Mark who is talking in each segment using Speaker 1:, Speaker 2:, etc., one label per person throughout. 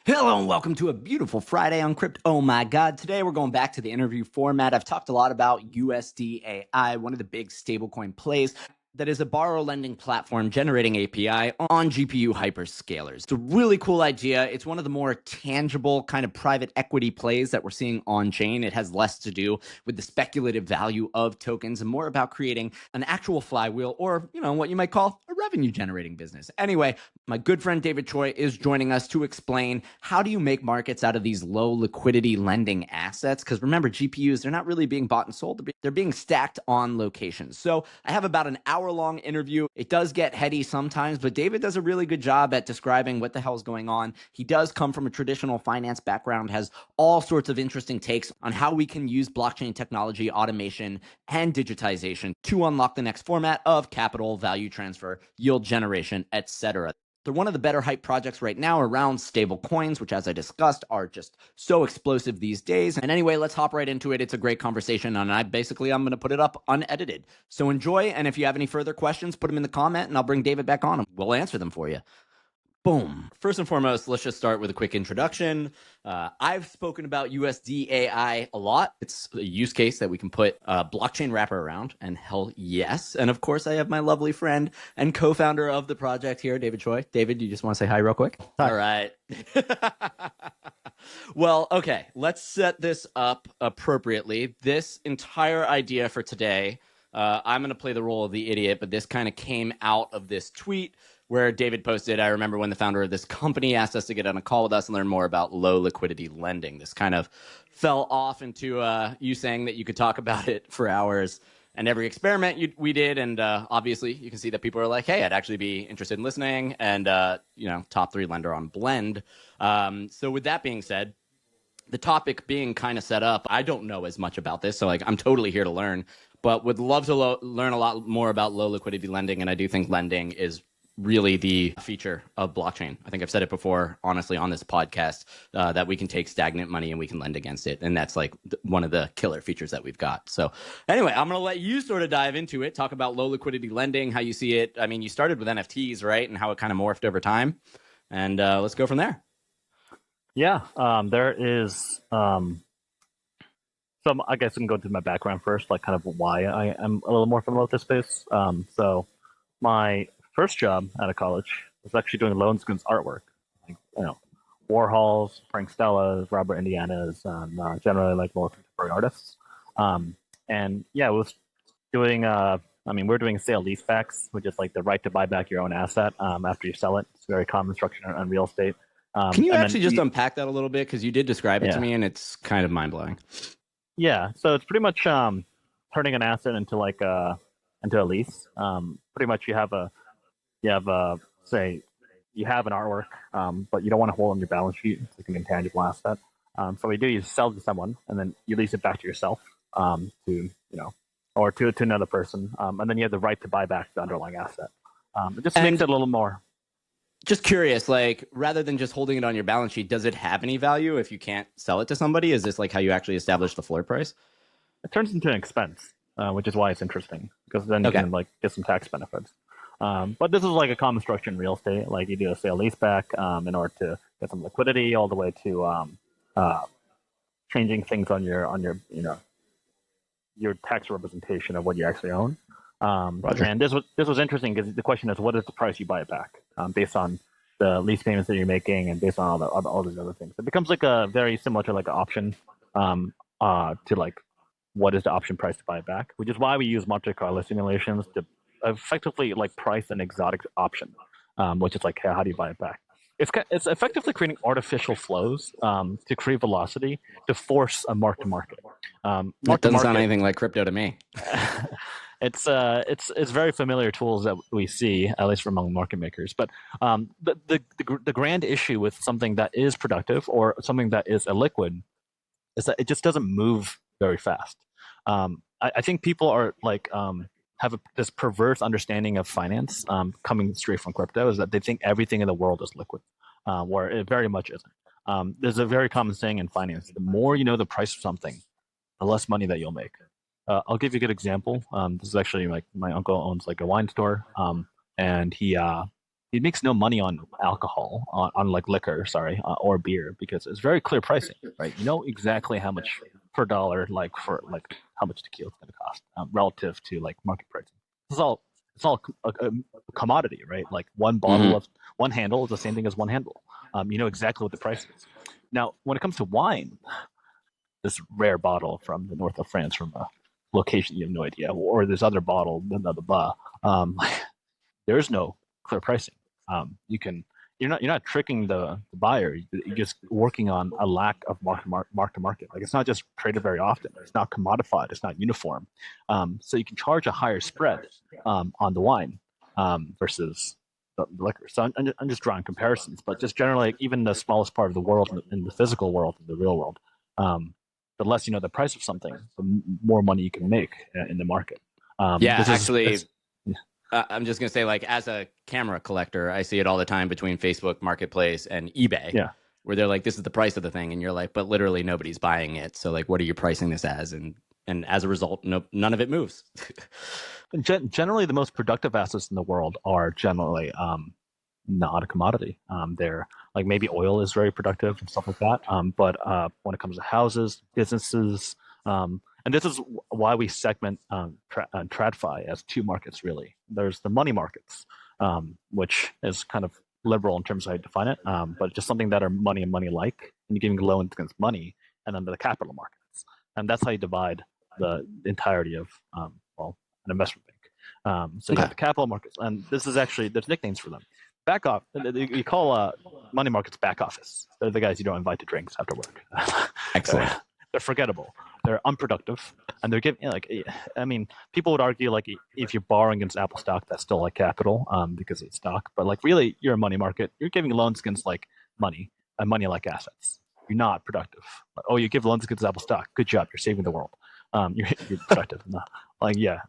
Speaker 1: Hello and welcome to a beautiful Friday on Crypto. Oh my God. Today we're going back to the interview format. I've talked a lot about USD.ai, one of the big stablecoin plays that is a borrow lending platform generating API on GPU hyperscalers. It's a really cool idea. It's one of the more tangible kind of private equity plays that we're seeing on chain. It has less to do with the speculative value of tokens and more about creating an actual flywheel or, what you might call a revenue generating business. Anyway, my good friend David Choi is joining us to explain how do you make markets out of these low liquidity lending assets? Because remember, GPUs, they're not really being bought and sold. They're being stacked on locations. So I have about an hour-long interview. It does get heady sometimes, but David does a really good job at describing what the hell is going on. He does come from a traditional finance background, has all sorts of interesting takes on how we can use blockchain technology, automation, and digitization to unlock the next format of capital, value transfer, yield generation, etc. They're one of the better hype projects right now around stable coins, which, as I discussed, are just so explosive these days. And anyway, let's hop right into it. It's a great conversation, and I'm going to put it up unedited. So enjoy, and if you have any further questions, put them in the comment, and I'll bring David back on, and we'll answer them for you. Boom. First and foremost, let's just start with a quick introduction. I've spoken about USD.ai a lot. It's a use case that we can put a blockchain wrapper around, and hell yes. And of course, I have my lovely friend and co-founder of the project here, David Choi. David, you just want to say hi real quick? Hi. All right. Well, okay, let's set this up appropriately. This entire idea for today, I'm going to play the role of the idiot, but this kind of came out of this tweet where David posted, I remember when the founder of this company asked us to get on a call with us and learn more about low liquidity lending. This kind of fell off into you saying that you could talk about it for hours. And every experiment we did, and obviously you can see that people are like, hey, I'd actually be interested in listening, and top 3 lender on Blend. So with that being said, the topic being kind of set up, I don't know as much about this, so I'm totally here to learn, but would love to learn a lot more about low liquidity lending, and I do think lending is really the feature of blockchain. I think I've said it before, honestly, on this podcast, that we can take stagnant money and we can lend against it. And that's like one of the killer features that we've got. So anyway, I'm going to let you sort of dive into it, talk about low liquidity lending, how you see it. I mean, you started with NFTs, right? And how it kind of morphed over time. And let's go from there.
Speaker 2: Yeah, there is some, I guess I can go into my background first, like kind of why I am a little more familiar with this space. So my first job out of college was actually doing loans against artwork, like, Warhols, Frank Stella's, Robert Indiana's, generally like more contemporary artists. And yeah, it was doing, we're doing sale leasebacks, which is like the right to buy back your own asset after you sell it. It's a very common structure on real estate.
Speaker 1: Can you actually just unpack that a little bit? Because you did describe it to me, and it's kind of mind-blowing.
Speaker 2: Yeah, so it's pretty much turning an asset into like into a lease. Pretty much you have an artwork, but you don't want to hold on your balance sheet. It's like an intangible asset. So what you do, you sell it to someone, and then you lease it back to yourself, or to another person, and then you have the right to buy back the underlying asset. It just makes it a little more.
Speaker 1: Just curious, like, rather than just holding it on your balance sheet, does it have any value if you can't sell it to somebody? Is this like how you actually establish the floor price?
Speaker 2: It turns into an expense, which is why it's interesting, because then you can like get some tax benefits. But this is like a common structure in real estate. Like you do a sale leaseback in order to get some liquidity, all the way to changing things on your tax representation of what you actually own. And this was interesting because the question is, what is the price you buy it back, based on the lease payments that you're making and based on all these other things. It becomes like a very similar to like an option, to like what is the option price to buy it back, which is why we use Monte Carlo simulations to effectively like price an exotic option, which is like, how do you buy it back? It's effectively creating artificial flows to create velocity to force a mark to market.
Speaker 1: That doesn't sound anything like crypto to me.
Speaker 2: It's very familiar tools that we see, at least among market makers. But the grand issue with something that is productive or something that is illiquid is that it just doesn't move very fast. I think people are like have this perverse understanding of finance coming straight from crypto, is that they think everything in the world is liquid, where it very much isn't. There's a very common saying in finance: the more you know the price of something, the less money that you'll make. I'll give you a good example. This is actually like my uncle owns like a wine store, and he He makes no money on alcohol, on like liquor, sorry, or beer, because it's very clear pricing, right? You know exactly how much per dollar, like for like how much tequila is going to cost relative to like market pricing. It's all a commodity, right? Like one bottle
Speaker 1: Hmm.
Speaker 2: of one handle is the same thing as one handle. You know exactly what the price is. Now, when it comes to wine, this rare bottle from the north of France from a location you have no idea, or this other bottle, blah blah blah. There is no clear pricing. You can you're not tricking the buyer. You're just working on a lack of mark to market. Like it's not just traded very often. It's not commodified. It's not uniform. So you can charge a higher spread on the wine versus the liquor. So I'm just drawing comparisons, but just generally, even the smallest part of the world in the physical world, in the real world, the less you know the price of something, the more money you can make in the market.
Speaker 1: Yeah,
Speaker 2: This is
Speaker 1: actually, I'm just gonna say, like, as a camera collector, I see it all the time between Facebook Marketplace and eBay,
Speaker 2: yeah.
Speaker 1: where they're like, "This is the price of the thing," and you're like, "But literally nobody's buying it." So, like, what are you pricing this as? And as a result, no, none of it moves.
Speaker 2: Generally, the most productive assets in the world are generally not a commodity. They're like maybe oil is very productive and stuff like that. But when it comes to houses, businesses, and this is why we segment TradFi as two markets really. There's the money markets, which is kind of liberal in terms of how you define it, but just something that are money and money like, and you're giving loans against money, and then the capital markets, and that's how you divide the entirety of well, an investment bank. So you
Speaker 1: Okay,
Speaker 2: have the capital markets, and this is actually there's nicknames for them. Back off. You call money markets back office. They're the guys you don't invite to drinks after work.
Speaker 1: excellent.
Speaker 2: They're forgettable. They're unproductive, and they're giving like. I mean, people would argue like if you're borrowing against Apple stock, that's still like capital because it's stock. But like really, you're a money market. You're giving loans against like money and money like assets. You're not productive. Like, oh, you give loans against Apple stock. Good job. You're saving the world. You're productive. No. Like yeah,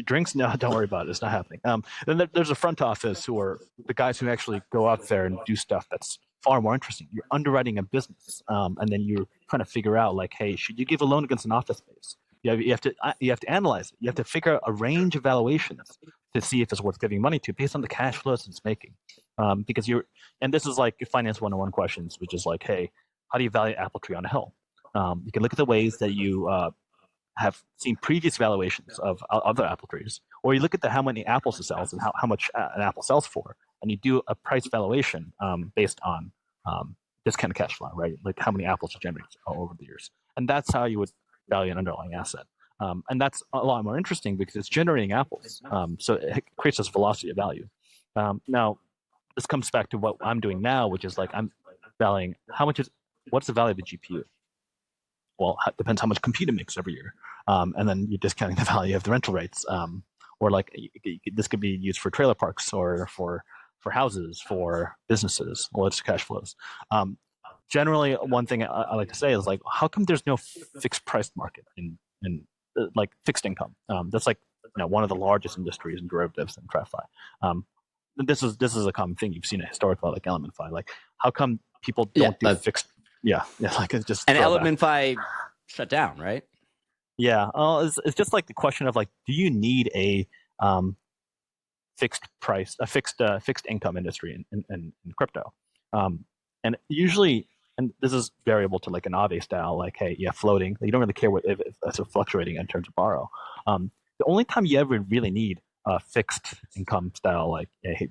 Speaker 2: drinks. No, don't worry about it. It's not happening. Then there's a front office who are the guys who actually go out there and do stuff that's far more interesting. You're underwriting a business, and then you're trying to figure out like, hey, should you give a loan against an office space? You have to analyze it. You have to figure out a range of valuations to see if it's worth giving money to based on the cash flows it's making. Because you're, and this is like finance 101 questions, which is like, hey, how do you value Apple Tree on a hill? You can look at the ways that you have seen previous valuations of other apple trees, or you look at how many apples it sells and how much an apple sells for, and you do a price valuation based on discounted cash flow, right? Like how many apples it generates over the years, and that's how you would value an underlying asset. And that's a lot more interesting because it's generating apples, so it creates this velocity of value. Now, this comes back to what I'm doing now, which is like I'm valuing what's the value of the GPU. Well, it depends how much compute it makes every year, and then you're discounting the value of the rental rates, or like this could be used for trailer parks or for houses, for businesses, or it's cash flows. Generally, one thing I like to say is like, how come there's no fixed price market in like fixed income? That's like one of the largest industries in derivatives and TradFi. This is a common thing you've seen it historically, like ElementFi. Like, how come people
Speaker 1: Yeah,
Speaker 2: don't do fixed? Yeah, like it's just
Speaker 1: and
Speaker 2: throwback.
Speaker 1: ElementFi shut down, right?
Speaker 2: Yeah, it's just like the question of like, do you need a fixed price, a fixed income industry in crypto? And usually, and this is variable to like an Aave style, like hey, yeah, floating. You don't really care if it's fluctuating in terms of borrow. The only time you ever really need a fixed income style, like a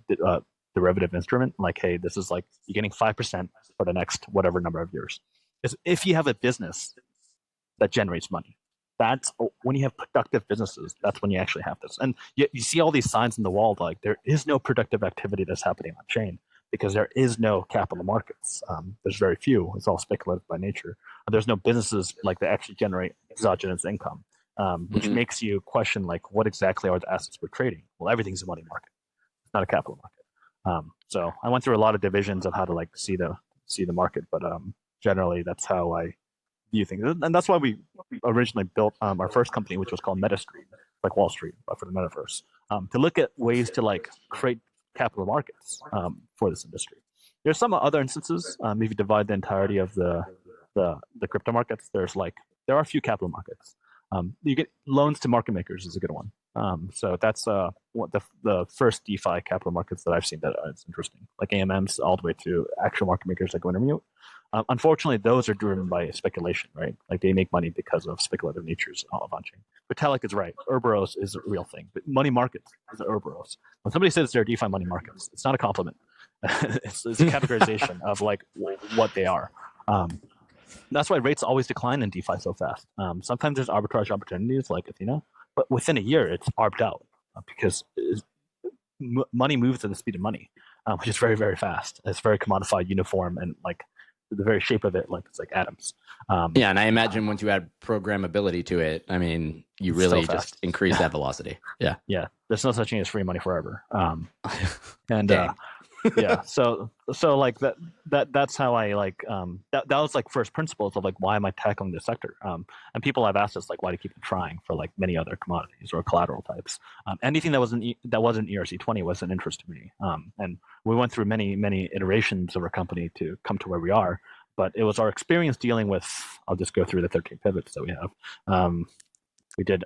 Speaker 2: derivative instrument, like hey, this is like you're getting 5% for the next whatever number of years, is if you have a business that generates money. That's when you have productive businesses. That's when you actually have this. And you see all these signs in the wall like there is no productive activity that's happening on chain because there is no capital markets. There's very few. It's all speculative by nature. There's no businesses like that actually generate exogenous income, which
Speaker 1: Mm-hmm.
Speaker 2: makes you question like what exactly are the assets we're trading? Well, everything's a money market. It's not a capital market. So I went through a lot of divisions of how to like see the market, but generally that's how I view things, and that's why we originally built our first company, which was called MetaStreet, like Wall Street, but for the metaverse, to look at ways to like create capital markets for this industry. There's some other instances. If you divide the entirety of the crypto markets, there are a few capital markets. You get loans to market makers is a good one. So that's what the first DeFi capital markets that I've seen that is interesting, like AMMs all the way to actual market makers like Wintermute. Unfortunately, those are driven by speculation, right? Like they make money because of speculative natures of onchain. Vitalik is right. Ouroboros is a real thing, but money markets is Ouroboros. When somebody says they're DeFi money markets, it's not a compliment. it's a categorization of like what they are. That's why rates always decline in DeFi so fast. Sometimes there's arbitrage opportunities like Athena, but within a year it's arbed out because money moves at the speed of money, which is very, very fast. It's very commodified, uniform, and like the very shape of it, like it's like atoms.
Speaker 1: Yeah, and I imagine once you add programmability to it, I mean, you really so just increase that velocity. Yeah,
Speaker 2: yeah. There's no such thing as free money forever. And yeah, so like that's how I like that was like first principles of like why am I tackling this sector? And people have asked us like why do you keep trying for like many other commodities or collateral types? Anything that wasn't ERC20 was an interest to me. And we went through many iterations of our company to come to where we are. But it was our experience dealing with. I'll just go through the 13 pivots that we have. We did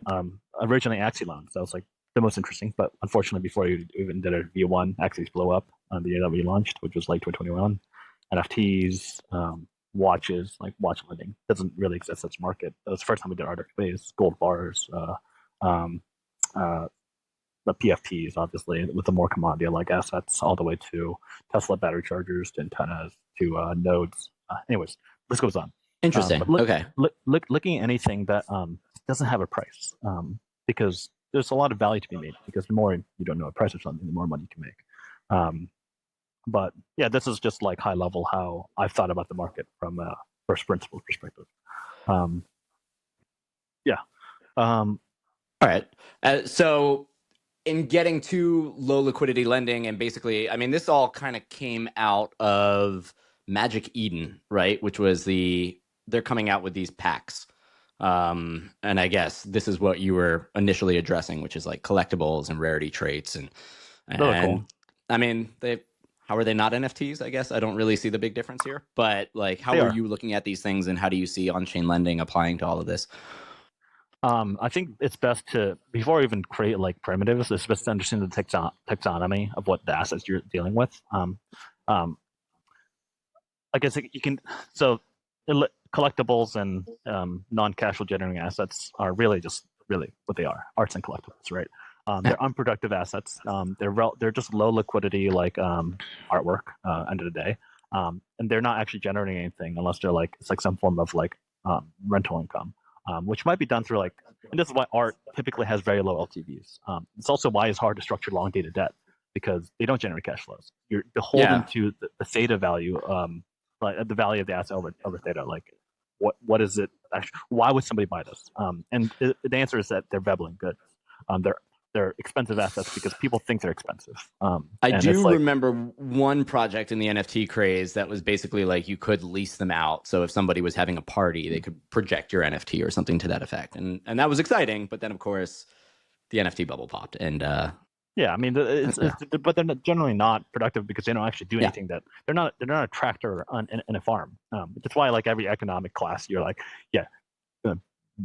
Speaker 2: originally Axie loans. That was like the most interesting, but unfortunately, before we even did a V1, Axies blew up on the year that we launched, which was late 2021. NFTs, watches, like watch lending doesn't really exist as a market. That was the first time we did RWAs, gold bars, the PFPs, obviously, with the more commodity-like assets, all the way to Tesla battery chargers, to antennas, to nodes. Anyways, this goes on.
Speaker 1: Interesting. Okay.
Speaker 2: Looking at anything that doesn't have a price, because there's a lot of value to be made, because the more you don't know a price of something, the more money you can make. But yeah, this is just like high level how I've thought about the market from a first principles perspective. Yeah.
Speaker 1: All right. So in getting to low liquidity lending, and basically, I mean, this all kind of came out of Magic Eden, right? Which was they're coming out with these packs. And I guess this is what you were initially addressing, which is like collectibles and rarity traits. And
Speaker 2: cool.
Speaker 1: I mean, how are they not NFTs? I guess I don't really see the big difference here, but like, how are you looking at these things, and how do you see on-chain lending applying to all of this?
Speaker 2: I think it's best to, before we even create like primitives, it's best to understand the taxonomy of what the assets you're dealing with. I guess you can, so collectibles and non-cash flow generating assets are really just what they are, arts and collectibles, right? They're unproductive assets. They're just low liquidity, like artwork. End of the day, and they're not actually generating anything unless they're like it's like some form of like rental income, which might be done through like. And this is why art typically has very low LTVs. It's also why it's hard to structure long dated debt, because they don't generate cash flows. You're beholden to the theta value, like the value of the asset over theta. Like what is it? Actually, why would somebody buy this? And the answer is that they're vebbling goods. They're expensive assets because people think they're expensive.
Speaker 1: I do remember one project in the NFT craze that was basically like you could lease them out. So if somebody was having a party, they could project your NFT or something to that effect. And that was exciting. But then, of course, the NFT bubble popped. And
Speaker 2: yeah, I mean, but they're generally not productive because they don't actually do anything that they're not a tractor in a farm. That's why like every economic class, you're like,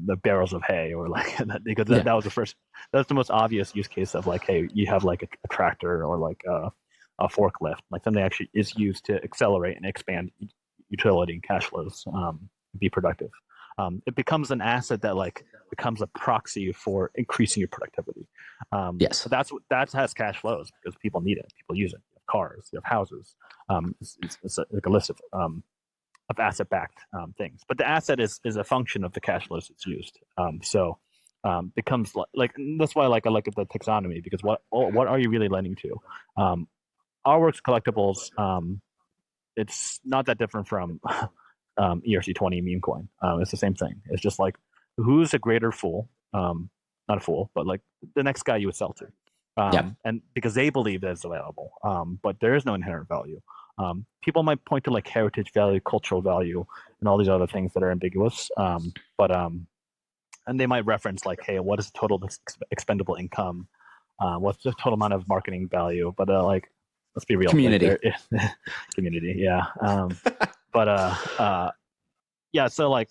Speaker 2: the barrels of hay, or like because that was that's the most obvious use case of like, hey, you have like a tractor or like a forklift, like something that actually is used to accelerate and expand utility and cash flows, be productive. It becomes an asset that like becomes a proxy for increasing your productivity. So that has cash flows because people need it, people use it. You have cars, you have houses. It's like a list of asset-backed things, but the asset is a function of the cash flows it's used. Becomes like that's why like I look at the taxonomy, because what are you really lending to? Artworks, collectibles, it's not that different from ERC20 meme coin. It's the same thing. It's just like who's a greater fool? Not a fool, but like the next guy you would sell to. And because they believe that it's available, but there is no inherent value. People might point to like heritage value, cultural value, and all these other things that are ambiguous. And they might reference like, hey, what is the total expendable income? What's the total amount of marketing value? But like, let's be real.
Speaker 1: Community.
Speaker 2: Community, yeah. So like,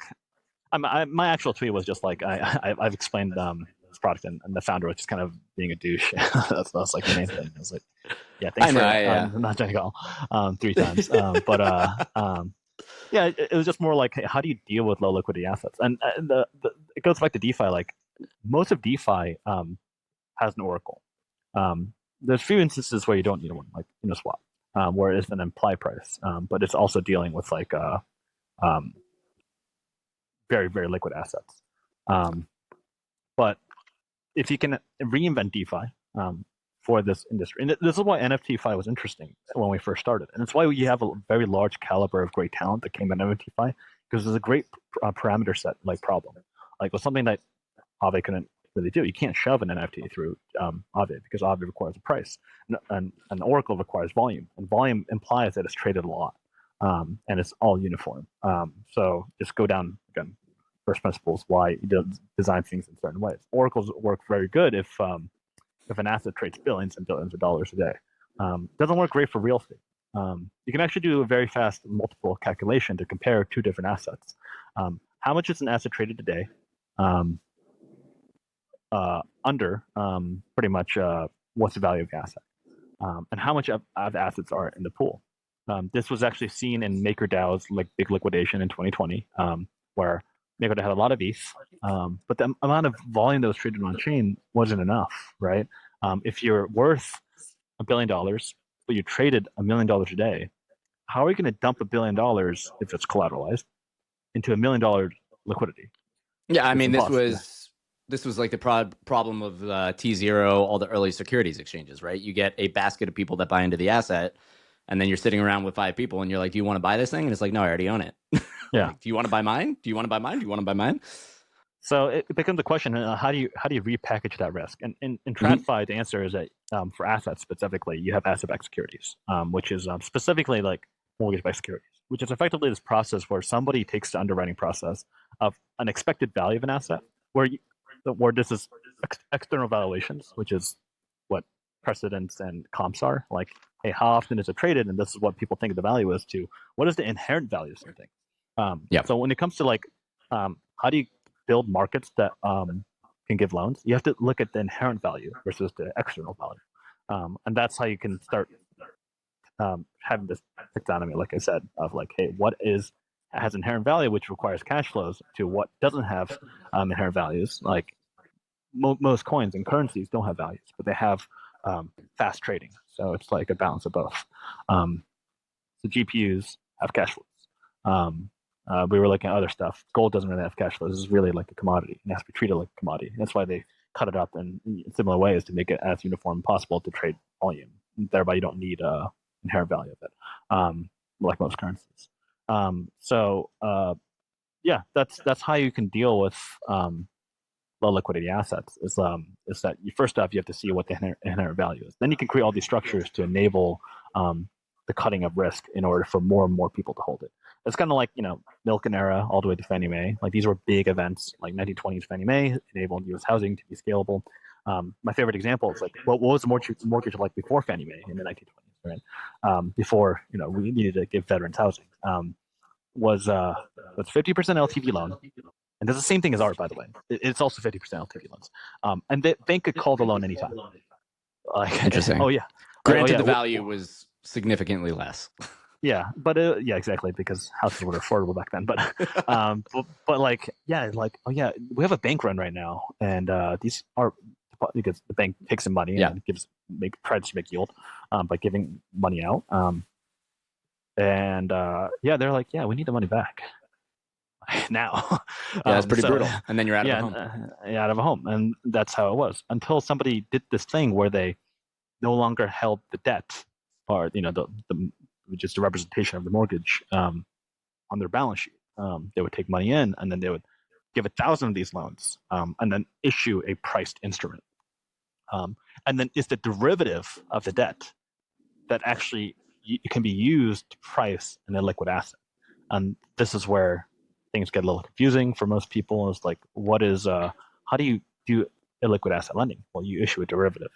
Speaker 2: My actual tweet was just like I've explained this product, and the founder was just kind of being a douche. That's like the main thing. I was like, yeah, thanks
Speaker 1: I know,
Speaker 2: for
Speaker 1: yeah.
Speaker 2: not joining call 3 times. Yeah, it was just more like, hey, how do you deal with low liquidity assets? And it goes back to DeFi. Like most of DeFi has an oracle. There's few instances where you don't need one, like swap, where it's an implied price, but it's also dealing with like um, very very liquid assets. Um, but if you can reinvent DeFi for this industry, and this is why NFTFi was interesting when we first started, and it's why you have a very large caliber of great talent that came out of NFTFi, because there's a great parameter set like problem, like with something that Aave couldn't really do. You can't shove an NFT through Aave because Aave requires a price, and Oracle requires volume, and volume implies that it's traded a lot, and it's all uniform. So just go down again. First principles, why you design things in certain ways. Oracles work very good if an asset trades billions and billions of dollars a day. Doesn't work great for real estate. You can actually do a very fast multiple calculation to compare two different assets. How much is an asset traded today? Under pretty much what's the value of the asset, and how much of assets are in the pool. This was actually seen in MakerDAO's like big liquidation in 2020, where MakerDAO had a lot of ETH, but the amount of volume that was traded on chain wasn't enough, right? If you're worth $1 billion, but you traded $1 million a day, how are you going to dump $1 billion if it's collateralized into $1 million liquidity?
Speaker 1: Yeah, I mean,
Speaker 2: impossible.
Speaker 1: This was like the problem of T0, all the early securities exchanges, right? You get a basket of people that buy into the asset, and then you're sitting around with 5 people, and you're like, "Do you want to buy this thing?" And it's like, "No, I already own it."
Speaker 2: Yeah.
Speaker 1: Like, do you want to buy mine? Do you want to buy mine? Do you want to buy mine?
Speaker 2: So it becomes a question: how do you repackage that risk? And in TradFi, the answer is that for assets specifically, you have asset-backed securities, which is specifically like mortgage-backed securities, which is effectively this process where somebody takes the underwriting process of an expected value of an asset, where this is external valuations, which is what precedents and comps are. Like, hey, how often is it traded? And this is what people think the value is, to what is the inherent value of something. So when it comes to like, how do you build markets that can give loans? You have to look at the inherent value versus the external value, and that's how you can start having this taxonomy, like I said, of like, hey, what has inherent value, which requires cash flows, to what doesn't have inherent values. Like most coins and currencies don't have values, but they have fast trading. So it's like a balance of both. So GPUs have cash flows. We were looking at other stuff. Gold doesn't really have cash flows. This is really like a commodity. It has to be treated like a commodity. That's why they cut it up in similar ways to make it as uniform as possible to trade volume. Thereby, you don't need inherent value of it, like most currencies. Yeah, that's how you can deal with low liquidity assets. Is that first off, you have to see what the inherent value is. Then you can create all these structures to enable the cutting of risk in order for more and more people to hold it. It's kind of like Milken era all the way to Fannie Mae. Like these were big events. Like 1920s Fannie Mae enabled U.S. housing to be scalable. My favorite example is like what was the mortgage like before Fannie Mae in the 1920s, right? Before we needed to give veterans housing. Was 50% LTV loan, and that's the same thing as art, by the way. It's also 50% LTV loans, and the bank could call the loan anytime. Like,
Speaker 1: interesting.
Speaker 2: Oh yeah.
Speaker 1: Granted, the value was significantly less.
Speaker 2: Yeah, but yeah, exactly, because houses were affordable back then. But like, yeah, like, oh yeah, we have a bank run right now, and these are because the bank takes some money and tries to make yield by giving money out. And yeah, they're like, yeah, we need the money back now.
Speaker 1: Yeah, that's pretty brutal. And then you're out of a home.
Speaker 2: Out of a home, and that's how it was until somebody did this thing where they no longer held the debt, or the just a representation of the mortgage on their balance sheet. They would take money in, and then they would give 1,000 of these loans, and then issue a priced instrument. And then it's the derivative of the debt that actually can be used to price an illiquid asset. And this is where things get a little confusing for most people. It's like, how do you do illiquid asset lending? Well, you issue a derivative.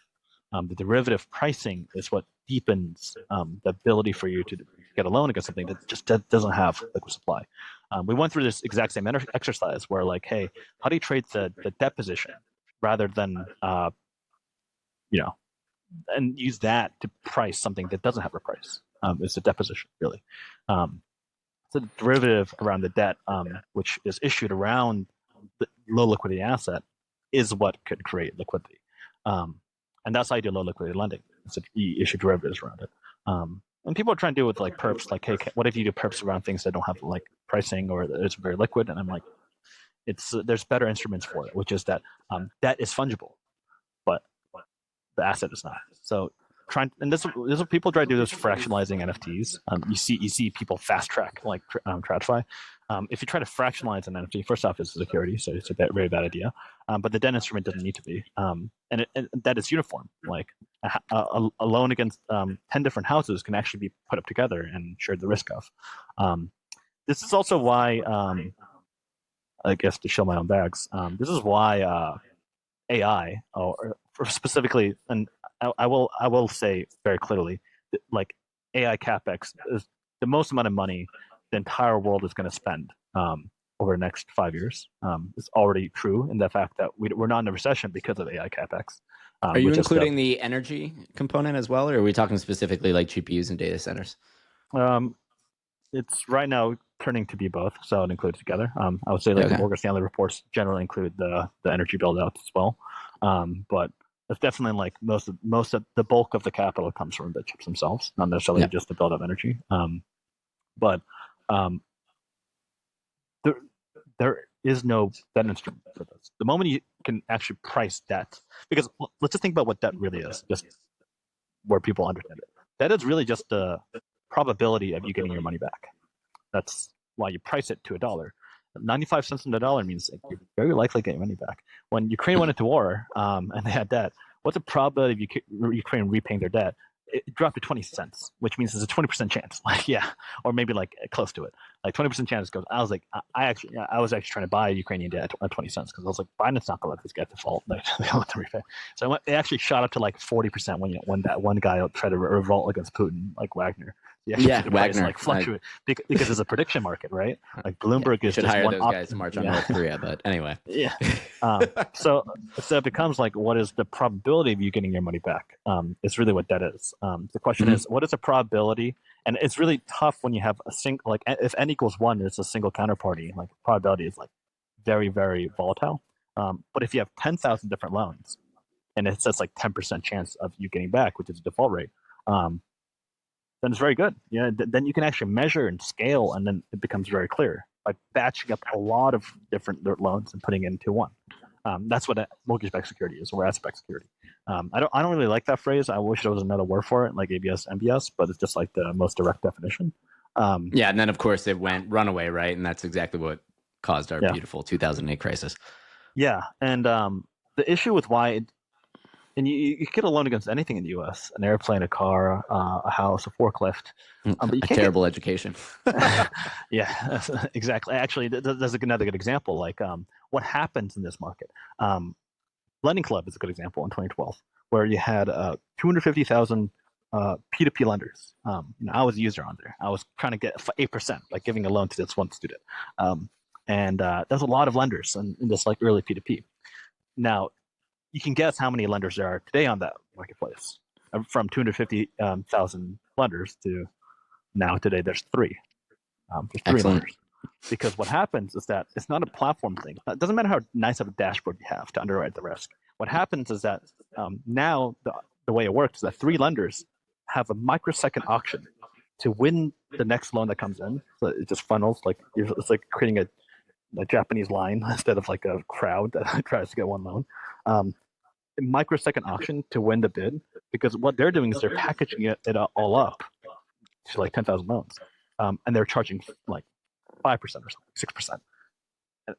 Speaker 2: The derivative pricing is what deepens the ability for you to get a loan against something that just doesn't have liquid supply. We went through this exact same exercise where like, hey, how do you trade the debt position rather than you know, and use that to price something that doesn't have a price. It's a debt position really. So the derivative around the debt, which is issued around the low liquidity asset, is what could create liquidity. And that's how you do low liquidity lending. So you issue derivatives around it. And people are trying to do it with like perps, like, hey, what if you do perps around things that don't have like pricing or it's very liquid? And I'm like, there's better instruments for it, which is that debt is fungible, but the asset is not. So this is what people try to do, is fractionalizing NFTs. You see people fast track like TradFi. If you try to fractionalize an NFT, first off, it's a security, so it's a very bad idea. But the debt instrument doesn't need to be, and that is uniform. Like a loan against 10 different houses can actually be put up together and shared the risk of. This is also why, I guess to show my own bags, this is why AI, or specifically, and I will say very clearly, that, like, AI capex is the most amount of money the entire world is going to spend over the next 5 years. It's already true in the fact that we're not in a recession because of AI capex.
Speaker 1: Are you including the energy component as well, or are we talking specifically like GPUs and data centers?
Speaker 2: It's right now turning to be both, so it includes together. I would say like the Morgan Stanley reports generally include the energy build outs as well, but it's definitely like most of the bulk of the capital comes from the chips themselves, not necessarily just the build of energy. But there is no debt instrument for this. The moment you can actually price debt, because let's just think about what debt really is, just where people understand it. Debt is really just the probability of you getting your money back. That's why you price it to $1. 95 cents on the dollar means like you're very likely getting money back. When Ukraine went into war and they had debt, what's the probability of Ukraine repaying their debt? It dropped to 20 cents, which means there's a 20% chance. Like, yeah, or maybe like close to it. Like 20% chance goes. I was like, I was actually trying to buy Ukrainian debt at 20 cents because I was like, Biden's not gonna let this guy default. Like, they don't let them repay. So it actually shot up to like 40% when that one guy tried to revolt against Putin, like Wagner.
Speaker 1: Wagner,
Speaker 2: like fluctuate because it's a prediction market, right? Like Bloomberg is
Speaker 1: should
Speaker 2: just
Speaker 1: hire
Speaker 2: one
Speaker 1: those guys to march on North Korea, but anyway.
Speaker 2: Yeah. So it becomes like, what is the probability of you getting your money back? It's really what that is. The question is, what is the probability? And it's really tough when you have a single, like if n equals 1, it's a single counterparty. Like probability is like very, very volatile. But if you have 10,000 different loans, and it says like 10% chance of you getting back, which is the default rate, then it's very good. Yeah, then you can actually measure and scale, and then it becomes very clear by batching up a lot of different loans and putting it into one. That's what a mortgage-backed security is, or asset-backed security. I don't really like that phrase. I wish there was another word for it, like ABS, MBS, but it's just like the most direct definition.
Speaker 1: And then of course it went runaway, right? And that's exactly what caused our beautiful 2008 crisis.
Speaker 2: Yeah, and the issue with why and you get a loan against anything in the U.S.: an airplane, a car, a house, a forklift.
Speaker 1: But you a terrible education.
Speaker 2: Yeah, exactly. Actually, there's another good example. Like, what happens in this market? Lending Club is a good example in 2012, where you had 250,000 P2P lenders. I was a user on there. I was trying to get 8%, like giving a loan to this one student. And there's a lot of lenders in this like early P2P. Now, you can guess how many lenders there are today on that marketplace. From 250,000 lenders to now today, there's 3. There's 3 lenders. Because what happens is that it's not a platform thing. It doesn't matter how nice of a dashboard you have to underwrite the risk. What happens is that now the way it works is that 3 lenders have a microsecond auction to win the next loan that comes in. So it just funnels, like it's like creating a Japanese line instead of like a crowd that tries to get one loan. A microsecond auction to win the bid, because what they're doing is they're packaging it all up to like 10,000 loans, and they're charging like 5% or something, 6%.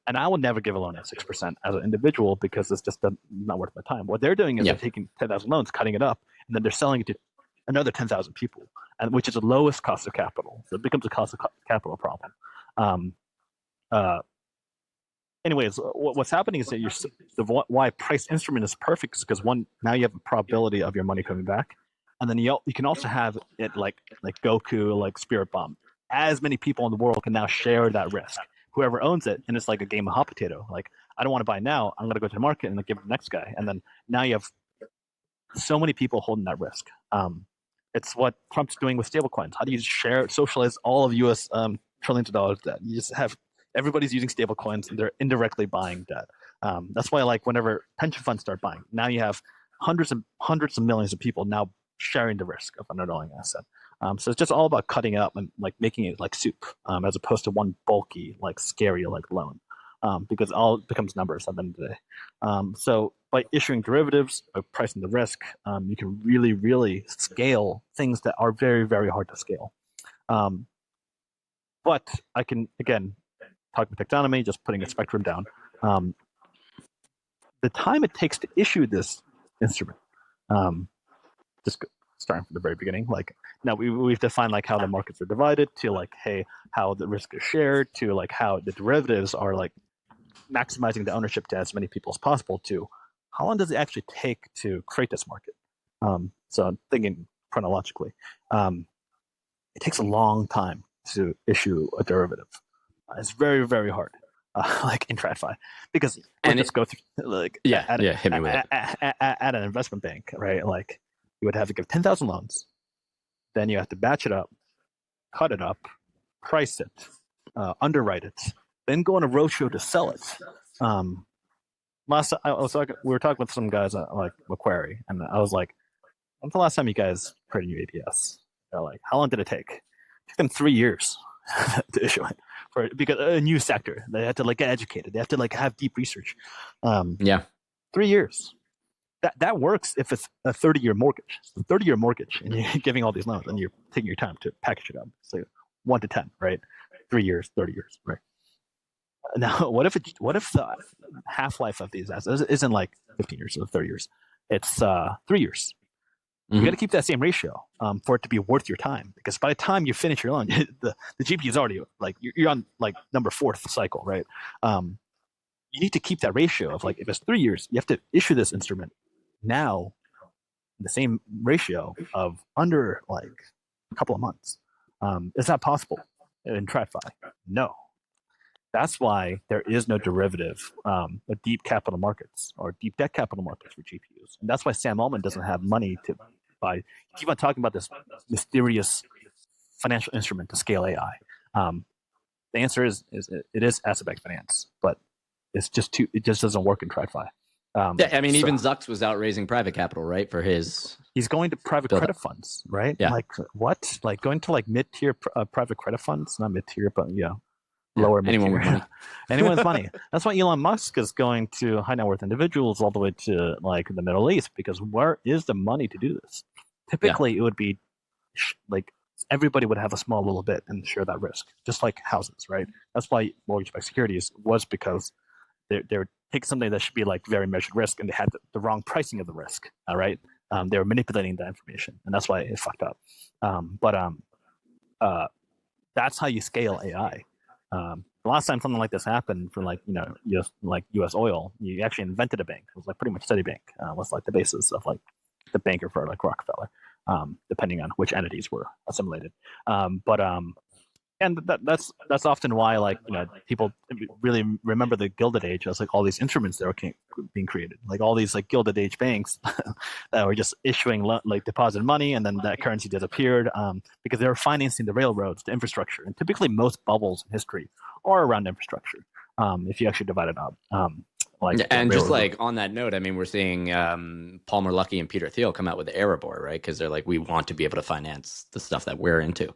Speaker 2: And I would never give a loan at 6% as an individual because it's just not worth my time. What they're doing is they're taking 10,000 loans, cutting it up, and then they're selling it to another 10,000 people, and which is the lowest cost of capital. So it becomes a cost of capital problem. Anyways, what's happening is that why price instrument is perfect is because now you have a probability of your money coming back, and then you can also have it like Goku, like Spirit Bomb. as many people in the world can now share that risk. Whoever owns it, and it's like a game of hot potato. Like, I don't want to buy now. I'm going to go to the market and give it to the next guy. And then now you have so many people holding that risk. It's what Trump's doing with stablecoins. How do you socialize all of U.S. Trillions of dollars debt? You just have everybody's using stablecoins and they're indirectly buying debt. That's why, like, whenever pension funds start buying, now you have hundreds of millions of people now sharing the risk of an underlying asset. So it's just all about cutting up and like making it like soup, as opposed to one bulky, like scary, like loan, because all becomes numbers at the end of the day. So by issuing derivatives, by pricing the risk, you can really, really scale things that are very, very hard to scale. But I can, again, talk about taxonomy, just putting a spectrum down. The time it takes to issue this instrument, just starting from the very beginning, like now we've defined like how the markets are divided, to like, hey, how the risk is shared, to like how the derivatives are like maximizing the ownership to as many people as possible, to how long does it actually take to create this market? So I'm thinking chronologically. It takes a long time to issue a derivative. It's very, very hard, like in TradFi, because and just go through like
Speaker 1: hit me with it.
Speaker 2: At an investment bank, right? Like you would have to give 10,000 loans, then you have to batch it up, cut it up, price it, underwrite it, then go on a roadshow to sell it. We were talking with some guys at like Macquarie, and I was like, "When's the last time you guys created a new ABS?" They're like, "How long did it take?" It took them 3 years to issue it, because a new sector. They had to like get educated. They have to like have deep research. 3 years. That works if it's a 30-year mortgage. 30-year mortgage, and you're giving all these loans, and you're taking your time to package it up. So 1 to 10, right? 3 years, 30 years, right? Now, what if the half-life of these assets isn't like 15 years or 30 years? It's 3 years. You got to keep that same ratio for it to be worth your time, because by the time you finish your loan, the GPU is already like you're on like number 4th cycle, right? You need to keep that ratio of like, if it's 3 years, you have to issue this instrument now, the same ratio of under like a couple of months. Is that possible in TradFi? No. That's why there is no derivative, deep capital markets or deep debt capital markets for GPUs. And that's why Sam Altman doesn't have money to buy. You keep on talking about this mysterious financial instrument to scale AI. The answer is it is asset-backed finance, but it just doesn't work in TradFi.
Speaker 1: I mean, even Zucks was out raising private capital, right? For his,
Speaker 2: he's going to private credit funds, right?
Speaker 1: Yeah.
Speaker 2: Like what? Like going to like mid-tier private credit funds, not mid-tier, but
Speaker 1: lower anyone with money.
Speaker 2: Anyone's money. That's why Elon Musk is going to high net worth individuals all the way to like the Middle East, because where is the money to do this? Typically, it would be like everybody would have a small little bit and share that risk, just like houses, right? That's why mortgage-backed securities was, because they would take something that should be like very measured risk, and they had the wrong pricing of the risk. All right, they were manipulating that information, and that's why it fucked up. That's how you scale AI. The last time something like this happened for like US oil, you actually invented a bank. It was like pretty much Citibank was like the basis of like the banker for like Rockefeller, depending on which entities were assimilated. And that's often why like people really remember the Gilded Age as like all these instruments that were being created, like all these like Gilded Age banks that were just issuing like deposit money, and then that currency disappeared because they were financing the railroads, the infrastructure, and typically most bubbles in history are around infrastructure. If you actually divide it up.
Speaker 1: And just like on that note, I mean, we're seeing Palmer Luckey and Peter Thiel come out with the Erebor, right? Because they're like, we want to be able to finance the stuff that we're into.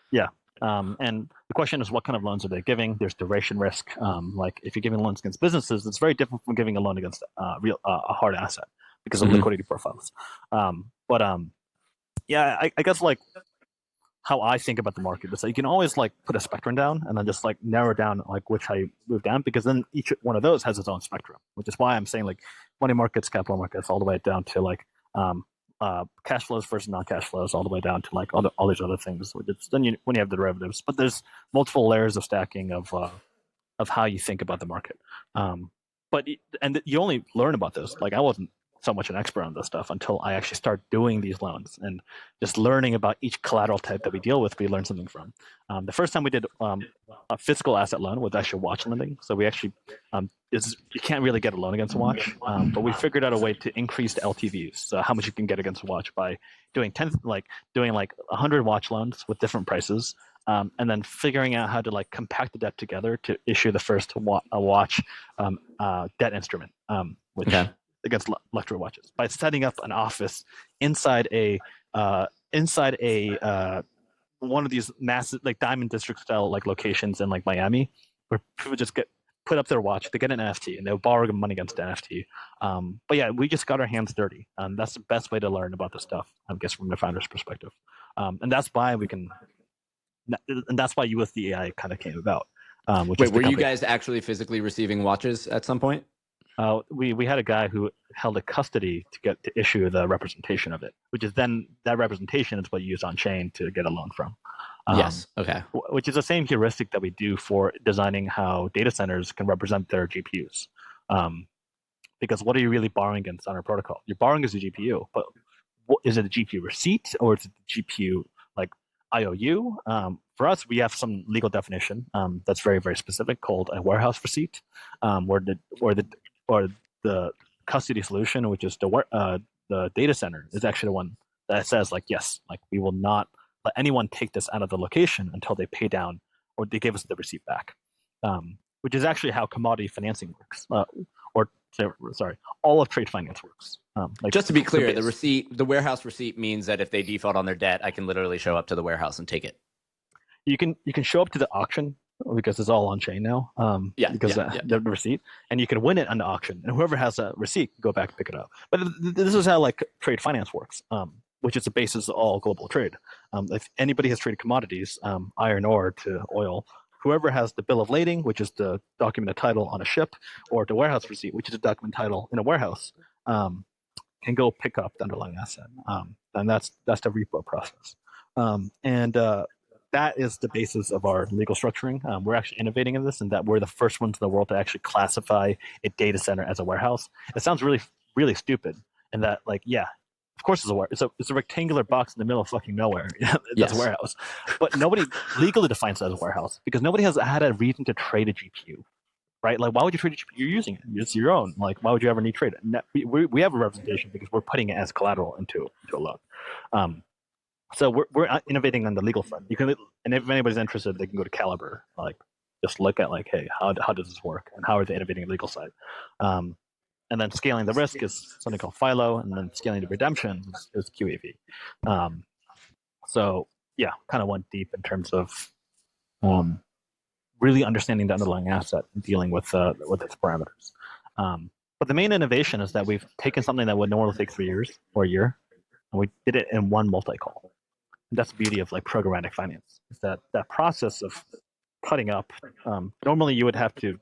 Speaker 2: Yeah. And the question is, what kind of loans are they giving? There's duration risk. Like if you're giving loans against businesses, it's very different from giving a loan against a hard asset because of liquidity profiles. Yeah, I guess like how I think about the market is that you can always like put a spectrum down and then just like narrow down like which how you move down, because then each one of those has its own spectrum, which is why I'm saying like money markets, capital markets, all the way down to like cash flows versus non-cash flows, all the way down to like all these other things. When you have the derivatives, but there's multiple layers of stacking of how you think about the market. But you only learn about this. Like I wasn't so much an expert on this stuff until I actually start doing these loans and just learning about each collateral type that we deal with. We learn something from. The first time we did a physical asset loan was actually watch lending. So we actually you can't really get a loan against a watch, but we figured out a way to increase the LTVs, so how much you can get against a watch by doing 100 watch loans with different prices. And then figuring out how to like compact the debt together to issue the first watch debt instrument, which against luxury watches, by setting up an office inside a one of these massive like diamond district style like locations in like Miami, where people just put up their watch, they get an NFT, and they'll borrow money against the NFT. But yeah, we just got our hands dirty. That's the best way to learn about this stuff, I guess, from the founder's perspective. And that's why USD.ai kind of came about.
Speaker 1: Wait, were you guys actually physically receiving watches at some point?
Speaker 2: We had a guy who held a custody to issue the representation of it, which is then that representation is what you use on chain to get a loan from.
Speaker 1: Yes. Okay.
Speaker 2: Which is the same heuristic that we do for designing how data centers can represent their GPUs. Because what are you really borrowing against on our protocol? You're borrowing as a GPU, but is it a GPU receipt or is it a GPU like IOU? For us, we have some legal definition that's very, very specific called a warehouse receipt, or the custody solution, which is the data center, is actually the one that says like, yes, like we will not let anyone take this out of the location until they pay down or they give us the receipt back, which is actually how commodity financing works, all of trade finance works.
Speaker 1: Just to be clear, the warehouse receipt means that if they default on their debt, I can literally show up to the warehouse and take it.
Speaker 2: You can show up to the auction because it's all on chain now. The receipt, and you can win it on the auction, and whoever has a receipt can go back and pick it up. But this is how like trade finance works, which is the basis of all global trade. If anybody has traded commodities, iron ore to oil, whoever has the bill of lading, which is the documented title on a ship, or the warehouse receipt, which is a document title in a warehouse, can go pick up the underlying asset, and that's the repo process. That is the basis of our legal structuring. We're actually innovating in this, and that we're the first ones in the world to actually classify a data center as a warehouse. It sounds really, really stupid, and that like, yeah, of course it's a rectangular box in the middle of fucking nowhere. That's a warehouse, but nobody legally defines it as a warehouse because nobody has had a reason to trade a GPU, right? Like, why would you trade a GPU? You're using it; it's your own. Like, why would you ever need to trade it? We have a representation because we're putting it as collateral into a loan. So we're innovating on the legal front. You can, and if anybody's interested, they can go to Caliber. Like, just look at like, hey, how does this work, and how are they innovating the legal side? And then scaling the risk is something called Philo, and then scaling the redemption is QAV. So yeah, kind of went deep in terms of really understanding the underlying asset and dealing with its parameters. But the main innovation is that we've taken something that would normally take 3 years or a year, and we did it in one multi-call. And that's the beauty of like programmatic finance, is that process of cutting up. Normally you would have to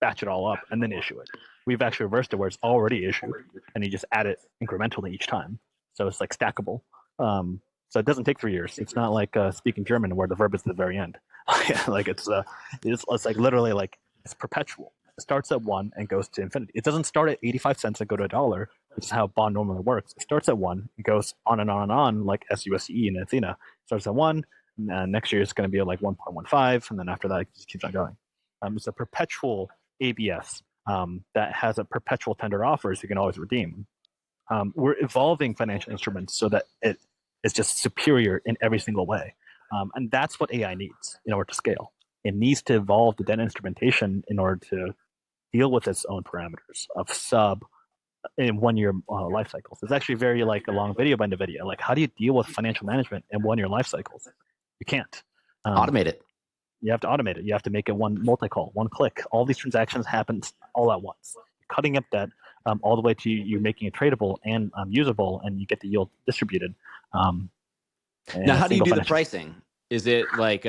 Speaker 2: batch it all up and then issue it. We've actually reversed it where it's already issued, and you just add it incrementally each time. So it's like stackable. So it doesn't take 3 years. It's not like speaking German where the verb is at the very end. Like it's like literally like it's perpetual. It starts at 1 and goes to infinity. It doesn't start at 85 cents and go to $1, which is how a bond normally works. It starts at 1, it goes on and on and on, like SUSE and Athena. It starts at 1, and next year it's going to be at like 1.15, and then after that it just keeps on going. It's a perpetual ABS that has a perpetual tender offer, so you can always redeem. We're evolving financial instruments so that it is just superior in every single way. And that's what AI needs in order to scale. It needs to evolve the debt instrumentation in order to deal with its own parameters of sub in 1 year life cycles. It's actually very like a long video by NVIDIA. Like, how do you deal with financial management in 1 year life cycles? You can't.
Speaker 1: Automate it.
Speaker 2: You have to automate it. You have to make it one multi-call, one click. All these transactions happen all at once. Cutting up debt all the way to you making it tradable and usable, and you get the yield distributed.
Speaker 1: Now, how do you do the pricing? Is it like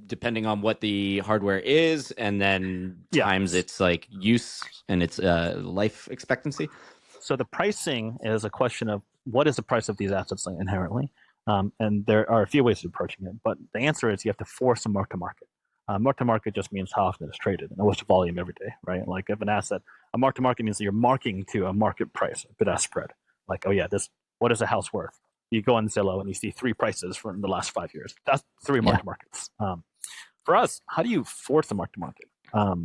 Speaker 1: depending on what the hardware is, and then times its like use and its life expectancy?
Speaker 2: So the pricing is a question of what is the price of these assets inherently, and there are a few ways of approaching it. But the answer is you have to force a mark to market. Mark to market just means how often it's traded and what's the volume every day, right? Like if an asset, a mark to market means that you're marking to a market price, a bid-ask spread. Like, oh yeah, what is a house worth? You go on Zillow and you see 3 prices from the last 5 years. That's 3 mark to markets. For us, how do you force a mark to market? How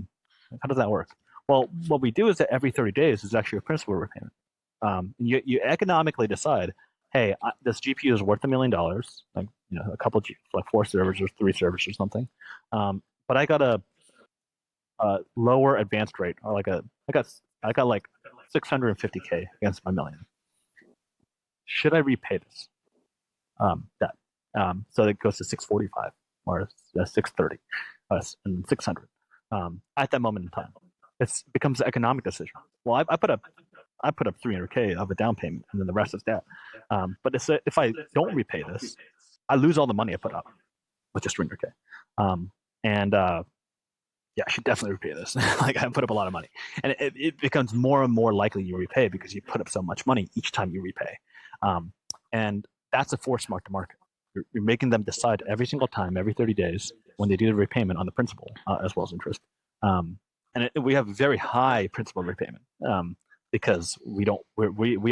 Speaker 2: does that work? Well, what we do is that every 30 days is actually a principal repayment. You economically decide, hey, this GPU is worth $1 million, like a couple, like 4 servers or 3 servers or something. But I got a lower advanced rate, or I got like 650K against my million. Should I repay this debt? So it goes to 645 or 630 and 600 at that moment in time. It becomes an economic decision. Well, I put up 300K of a down payment, and then the rest is debt. But if I don't repay this, I lose all the money I put up with just 300K. Yeah, I should definitely repay this. Like I put up a lot of money, and it becomes more and more likely you repay because you put up so much money each time you repay. And that's a forced mark to market. You're making them decide every single time, every 30 days, when they do the repayment on the principal as well as interest. We have very high principal repayment because we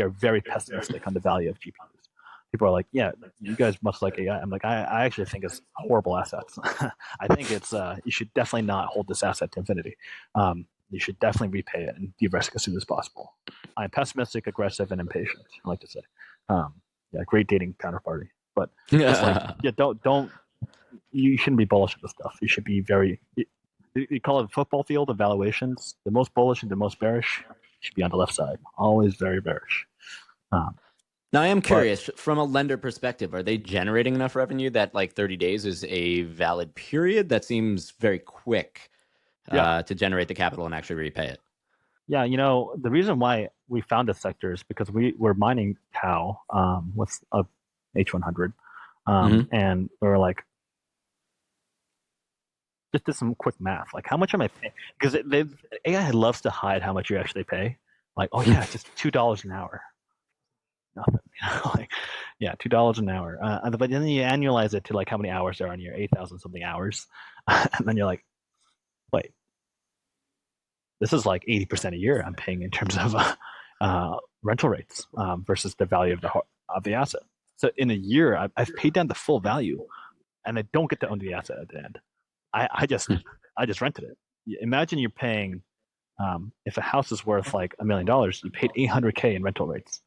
Speaker 2: are very pessimistic on the value of GPUs. People are like, yeah, you guys must like AI. I'm like, I actually think it's horrible assets. I think it's you should definitely not hold this asset to infinity. You should definitely repay it and de-risk as soon as possible. I'm pessimistic, aggressive, and impatient, I like to say. Yeah, great dating counterparty. But just like, yeah, don't you shouldn't be bullish on this stuff. You should be very. You call it a football field evaluations. The most bullish and the most bearish should be on the left side. Always very bearish.
Speaker 1: Now, I am curious, from a lender perspective, are they generating enough revenue that like 30 days is a valid period? That seems very quick to generate the capital and actually repay it.
Speaker 2: Yeah, the reason why we found this sector is because we're mining Tau with a H100, and we were like, just did some quick math. Like, how much am I paying? Because AI loves to hide how much you actually pay. Like, oh yeah, just $2 an hour. Nothing. Like, yeah, $2 an hour. But then you annualize it to like how many hours there are in your 8,000 something hours, and then you're like, wait, this is like 80% a year I'm paying in terms of rental rates versus the value of the asset. So in a year, I've paid down the full value, and I don't get to own the asset at the end. I just rented it. Imagine you're paying, if a house is worth like $1 million, you paid $800K in rental rates.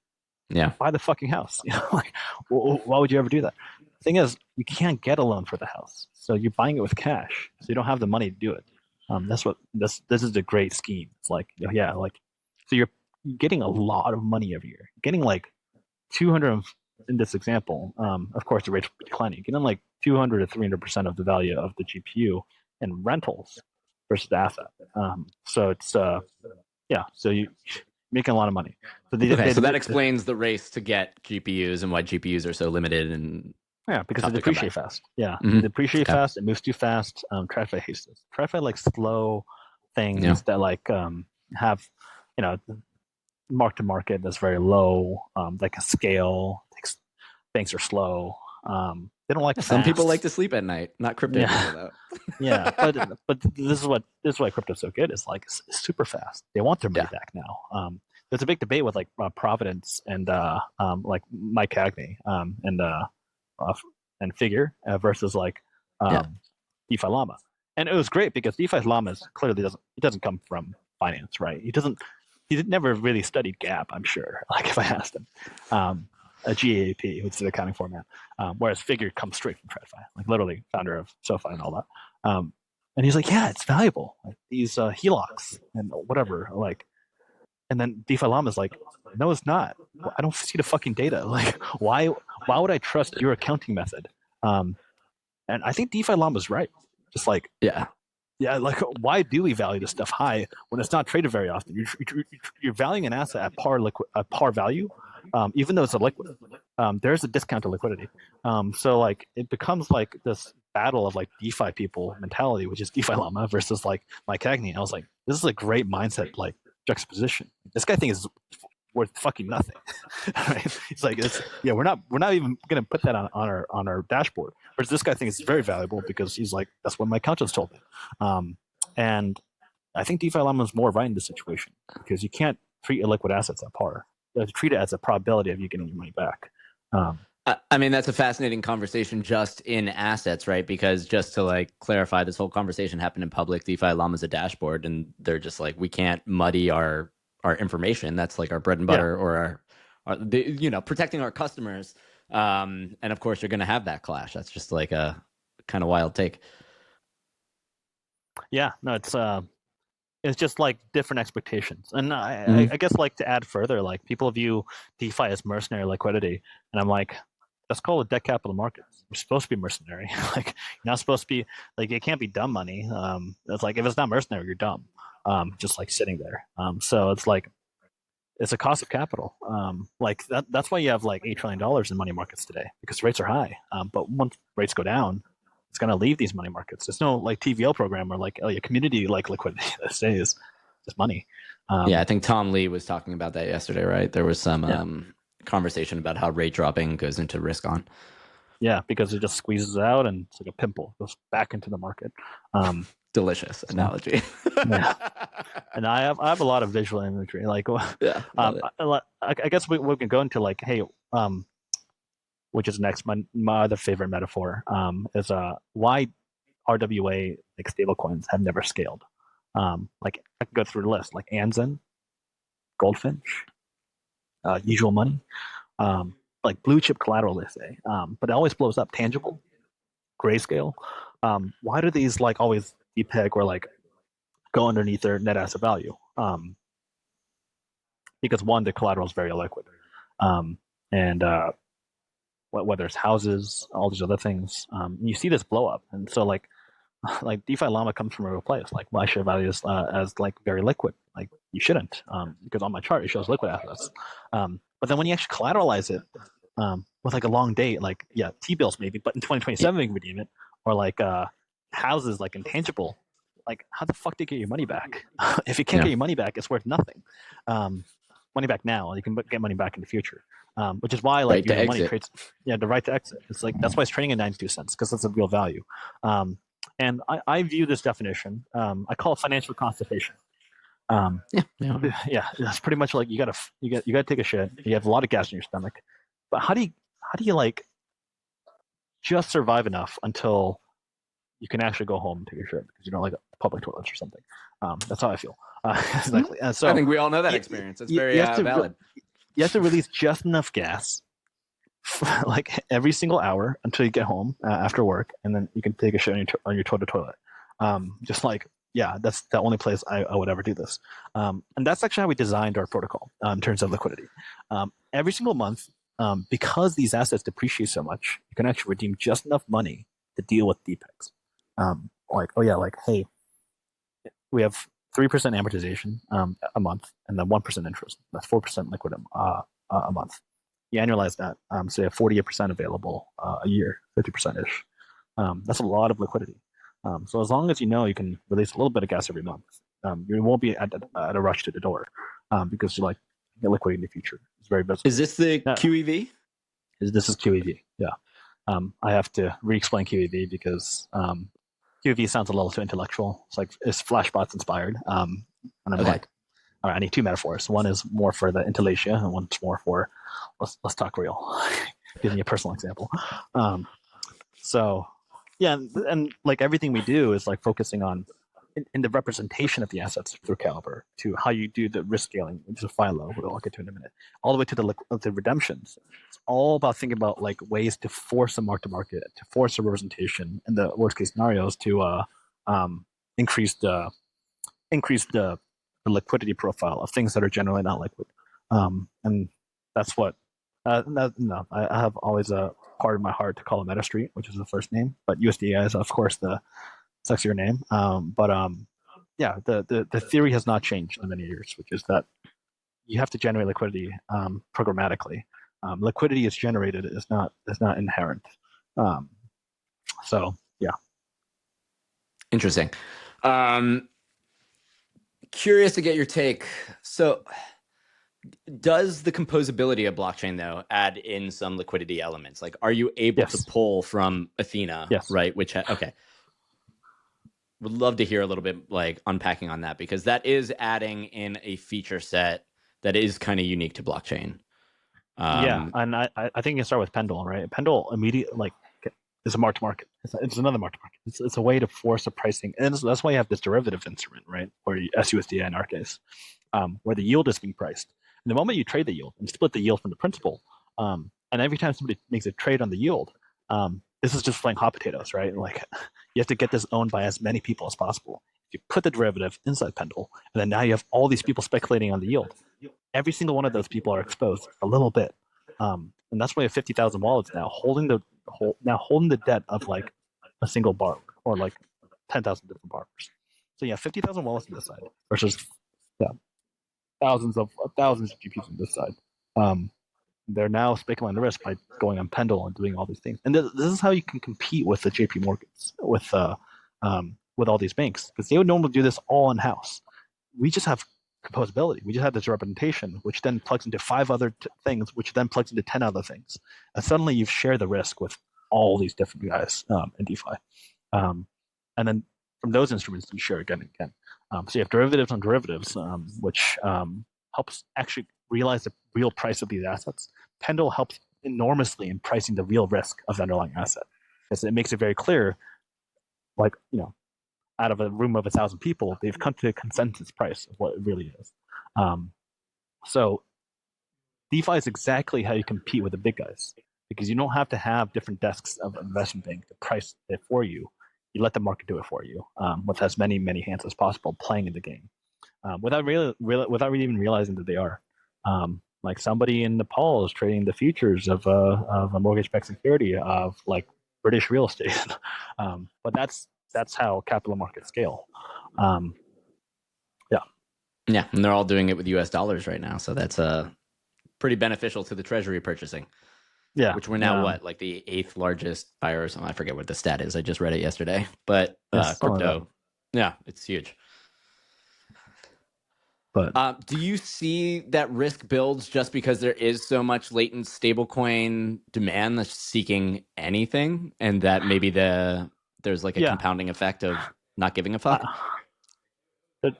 Speaker 1: Yeah,
Speaker 2: buy the fucking house. Like, why would you ever do that? The thing is, you can't get a loan for the house, so you're buying it with cash. So you don't have the money to do it. This is a great scheme. It's like, yeah, like, so you're getting a lot of money every year. You're getting like 200 in this example. Of course, the rates will be declining. You're getting like 200 to 300% of the value of the GPU in rentals versus the asset. So it's yeah. So you making a lot of money. So
Speaker 1: that explains the race to get GPUs and why GPUs are so limited and
Speaker 2: because they depreciate fast. Yeah, they depreciate fast. It moves too fast. TradFi hates this. TradFi like slow things that like have mark to market that's very low. That can scale. Banks are slow. They don't like
Speaker 1: some people like to sleep at night, not crypto people though.
Speaker 2: Yeah, but this is why crypto's so good. It's like it's super fast. They want their money back now. There's a big debate with like Providence and like Mike Cagney and Figure versus like DeFi Llama, and it was great because DeFi Llama clearly doesn't come from finance, right? He never really studied GAAP, I'm sure. Like if I asked him. A GAAP, which is the accounting format, whereas Figure comes straight from TradFi, like literally founder of SoFi and all that. And he's like, yeah, it's valuable. Like these HELOCs and whatever, like, and then DeFi Llama is like, no, it's not. I don't see the fucking data. Like, why would I trust your accounting method? And I think DeFi Llama is right. Just like, yeah, like why do we value this stuff high when it's not traded very often? You're valuing an asset at par value. Even though it's a liquid, there's a discount to liquidity. So like it becomes like this battle of like DeFi people mentality, which is DeFi Llama versus like Mike Cagney. And I was like, this is a great mindset like juxtaposition. This guy thinks is worth fucking nothing. Right? It's like we're not even gonna put that on our dashboard Whereas this guy thinks it's very valuable because he's like, that's what my accountants told me. And I think DeFi Llama is more right in this situation because you can't treat illiquid assets at par. You have to treat it as a probability of you getting your money back.
Speaker 1: I mean, that's a fascinating conversation just in assets, right? Because just to like clarify, this whole conversation happened in public. DeFi Llama's a dashboard, and they're just like, we can't muddy our information. That's like our bread and butter, or protecting our customers. And of course, you're going to have that clash. That's just like a kind of wild take.
Speaker 2: Yeah, no, it's just like different expectations. And I guess like to add further, like people view DeFi as mercenary liquidity, and I'm like, that's called debt capital markets. We're supposed to be mercenary. Like you're not supposed to be like it can't be dumb money. It's like if it's not mercenary, you're dumb. Just like sitting there. So it's like it's a cost of capital. Like that's why you have like $8 trillion in money markets today because rates are high. But once rates go down, it's going to leave these money markets. There's no like TVL program or like a community like liquidity that stays. Just money.
Speaker 1: Yeah, I think Tom Lee was talking about that yesterday, right? There was some conversation about how rate dropping goes into risk on.
Speaker 2: Yeah, because it just squeezes out and it's like a pimple, it goes back into the market.
Speaker 1: Delicious analogy.
Speaker 2: Yeah. And I have a lot of visual imagery. Like,
Speaker 1: yeah,
Speaker 2: I guess we can go into like, hey, which is next. My other favorite metaphor is why RWA like stablecoins have never scaled. Like I can go through the list, like Anzen, Goldfinch, Usual Money, like blue chip collateral, they say, but it always blows up. Tangible, Grayscale. Why do these like always depeg or like go underneath their net asset value? Because one, the collateral is very illiquid, and whether it's houses, all these other things, you see this blow up, and so like DeFi Llama comes from a real place. Like, why should I value this as like very liquid? Like, you shouldn't, because on my chart it shows liquid assets. But then when you actually collateralize it with like a long date, like T-bills maybe, but in 2027 we can redeem it, or like houses like intangible. Like, how the fuck do you get your money back? If you can't get your money back, it's worth nothing. Money back now, you can get money back in the future. Which is why like
Speaker 1: right
Speaker 2: money creates the right to exit. It's like that's why it's trading at 92 cents because that's a real value. And I view this definition. I call it financial constipation. Yeah, that's pretty much like you gotta take a shit. You have a lot of gas in your stomach, but how do you like just survive enough until you can actually go home and take a shit because you don't like public toilets or something? That's how I feel. Exactly. So
Speaker 1: I think we all know that experience. It's very valid.
Speaker 2: You have to release just enough gas like every single hour until you get home after work, and then you can take a shit on your toilet. Just like that's the only place I would ever do this. And that's actually how we designed our protocol in terms of liquidity. Every single month, because these assets depreciate so much, you can actually redeem just enough money to deal with DPEGs. Like hey, we have 3% amortization a month, and then 1% interest. That's 4% liquid a month. You annualize that, so you have 48% available a year, 50% ish. That's a lot of liquidity. So as long as you know you can release a little bit of gas every month, you won't be at a rush to the door because you like get liquidity in the future. It's very visible.
Speaker 1: Is this the QEV?
Speaker 2: This is QEV. Yeah. I have to re-explain QEV because QEV sounds a little too intellectual. It's like it's Flashbots inspired. And I'm like, all right, I need two metaphors. One is more for the intelligentsia, and one's more for let's talk real. Give me a personal example. So yeah, and like everything we do is like focusing on in the representation of the assets through Caliber to how you do the risk scaling, which is Philo, we'll get to in a minute, all the way to the redemptions. It's all about thinking about like ways to force a mark to market, to force a representation in the worst case scenarios to increase the liquidity profile of things that are generally not liquid. And that's what I have always a part of my heart to call it MetaStreet, which is the first name, but USD.ai is of course the sexier name. The theory has not changed in many years, which is that you have to generate liquidity programmatically. Liquidity is generated, is not inherent. So yeah.
Speaker 1: Interesting. Curious to get your take. So Does the composability of blockchain though add in some liquidity elements? Like, are you able to
Speaker 2: Yes.
Speaker 1: pull from Athena,
Speaker 2: Yes.
Speaker 1: right? Okay. Would love to hear a little bit like unpacking on that, because that is adding in a feature set that is kind of unique to blockchain.
Speaker 2: Yeah, and I think you can start with Pendle, right? Pendle immediately like is a mark to market. It's another mark to market. It's a way to force a pricing, and that's why you have this derivative instrument, right? Or SUSDI in our case, where the yield is being priced. And the moment you trade the yield and split the yield from the principal, and every time somebody makes a trade on the yield, this is just playing hot potatoes, right? Like you have to get this owned by as many people as possible. You put the derivative inside Pendle, and then now you have all these people speculating on the yield. Every single one of those people are exposed a little bit, and that's why you have 50,000 wallets now holding the debt of like a single borrower or like 10,000 different borrowers. So yeah, 50,000 wallets on this side versus yeah, thousands of GPUs on this side. They're now speculating the risk by going on Pendle and doing all these things. And this is how you can compete with the JP Morgans, with all these banks, because they would normally do this all in house. We just have composability. We just have this representation, which then plugs into 5 other things, which then plugs into 10 other things. And suddenly you've shared the risk with all these different guys in DeFi. And then from those instruments, you share again and again. So you have derivatives on derivatives, which helps actually realize the real price of these assets. Pendle helps enormously in pricing the real risk of the underlying asset, because it makes it very clear, like, out of a room of 1,000 people, they've come to a consensus price of what it really is. So DeFi is exactly how you compete with the big guys, because you don't have to have different desks of investment bank to price it for you. You let the market do it for you, with as many hands as possible playing in the game, without really even realizing that they are. Like somebody in Nepal is trading the futures of a mortgage-backed security of like British real estate, but that's how capital markets scale.
Speaker 1: Yeah, and they're all doing it with US dollars right now, so that's pretty beneficial to the treasury purchasing.
Speaker 2: Yeah,
Speaker 1: which we're now like the 8th largest buyer or something. I forget what the stat is. I just read it yesterday, but crypto, yeah, it's huge.
Speaker 2: But
Speaker 1: do you see that risk builds just because there is so much latent stablecoin demand that's seeking anything, and that maybe there's like a compounding effect of not giving a fuck?
Speaker 2: There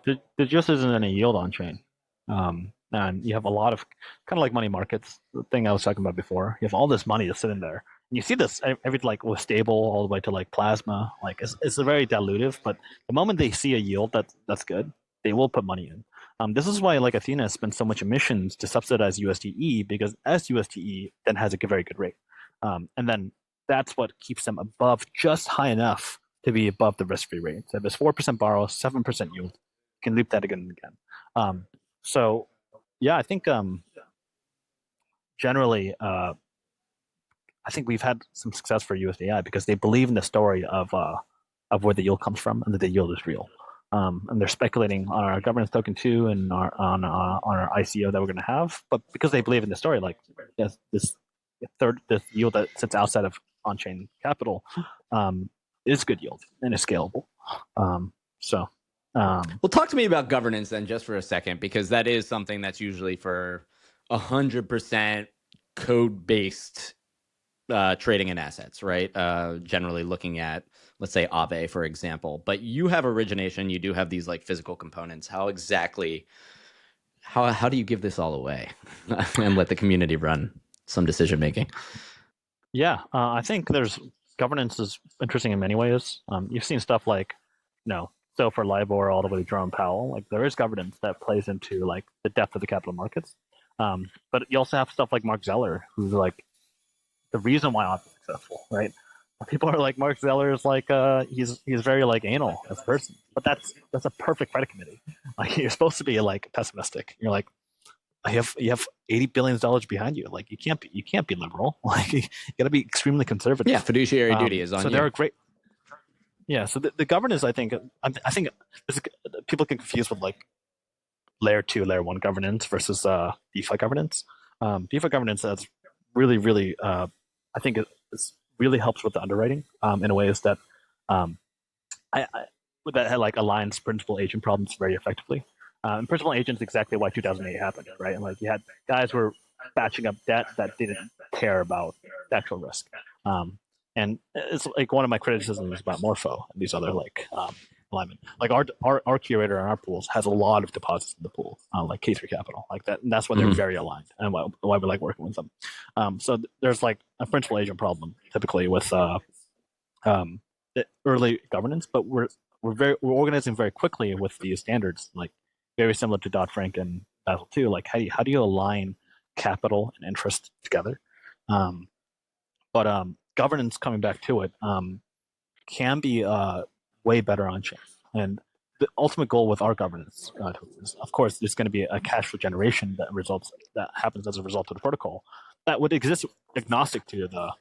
Speaker 2: just isn't any yield on chain, and you have a lot of kind of like money markets. The thing I was talking about before. You have all this money that's sitting there, and you see this every like with stable all the way to like plasma. Like it's very dilutive, but the moment they see a yield that's good, they will put money in. This is why like Athena spends so much emissions to subsidize USDE, because as USDE then has a very good rate, and then that's what keeps them above, just high enough to be above the risk-free rate. So if it's 4% borrow, 7% yield, you can loop that again and again. So yeah, I think generally, I think we've had some success for USD.ai because they believe in the story of where the yield comes from and that the yield is real. And they're speculating on our governance token too, and on our ICO that we're going to have. But because they believe in the story, like this yield that sits outside of on-chain capital is good yield and is scalable.
Speaker 1: Well, talk to me about governance then, just for a second, because that is something that's usually for 100% code-based trading in assets, right? Generally looking at, let's say, Aave, for example. But you have origination, you do have these like physical components. How exactly, how do you give this all away and let the community run some decision making?
Speaker 2: Yeah, I think there's governance is interesting in many ways. You've seen stuff like, so for LIBOR all the way to Jerome Powell, like there is governance that plays into like the depth of the capital markets. But you also have stuff like Mark Zeller, who's like the reason why Aave is successful, right? People are like, Mark Zeller is like he's very like anal as a person, but that's a perfect credit committee. Like you're supposed to be like pessimistic. You're like, you have $80 billion behind you. Like you can't be liberal. Like you got to be extremely conservative.
Speaker 1: Yeah, fiduciary duty is on you.
Speaker 2: So they're a great. Yeah, so the governance, I think people get confused with like layer 2, layer 1 governance versus DeFi governance. DeFi governance that's really I think it really helps with the underwriting in ways that that like aligns principal agent problems very effectively. And principal agent is exactly why 2008 happened, right? And like you had guys were batching up debt that didn't care about the actual risk. And it's like one of my criticisms about Morpho and these other like alignment. Like our curator on our pools has a lot of deposits in the pool, like K3 Capital, like that. And that's when they're very aligned, and why we like working with them. So there's like a principal agent problem typically with the early governance, but we're organizing very quickly with these standards, like very similar to Dodd-Frank and Basel II. Like how do you align capital and interest together? But governance, coming back to it, can be way better on chain. And the ultimate goal with our governance is, of course, there's going to be a cash flow generation that happens as a result of the protocol that would exist agnostic to the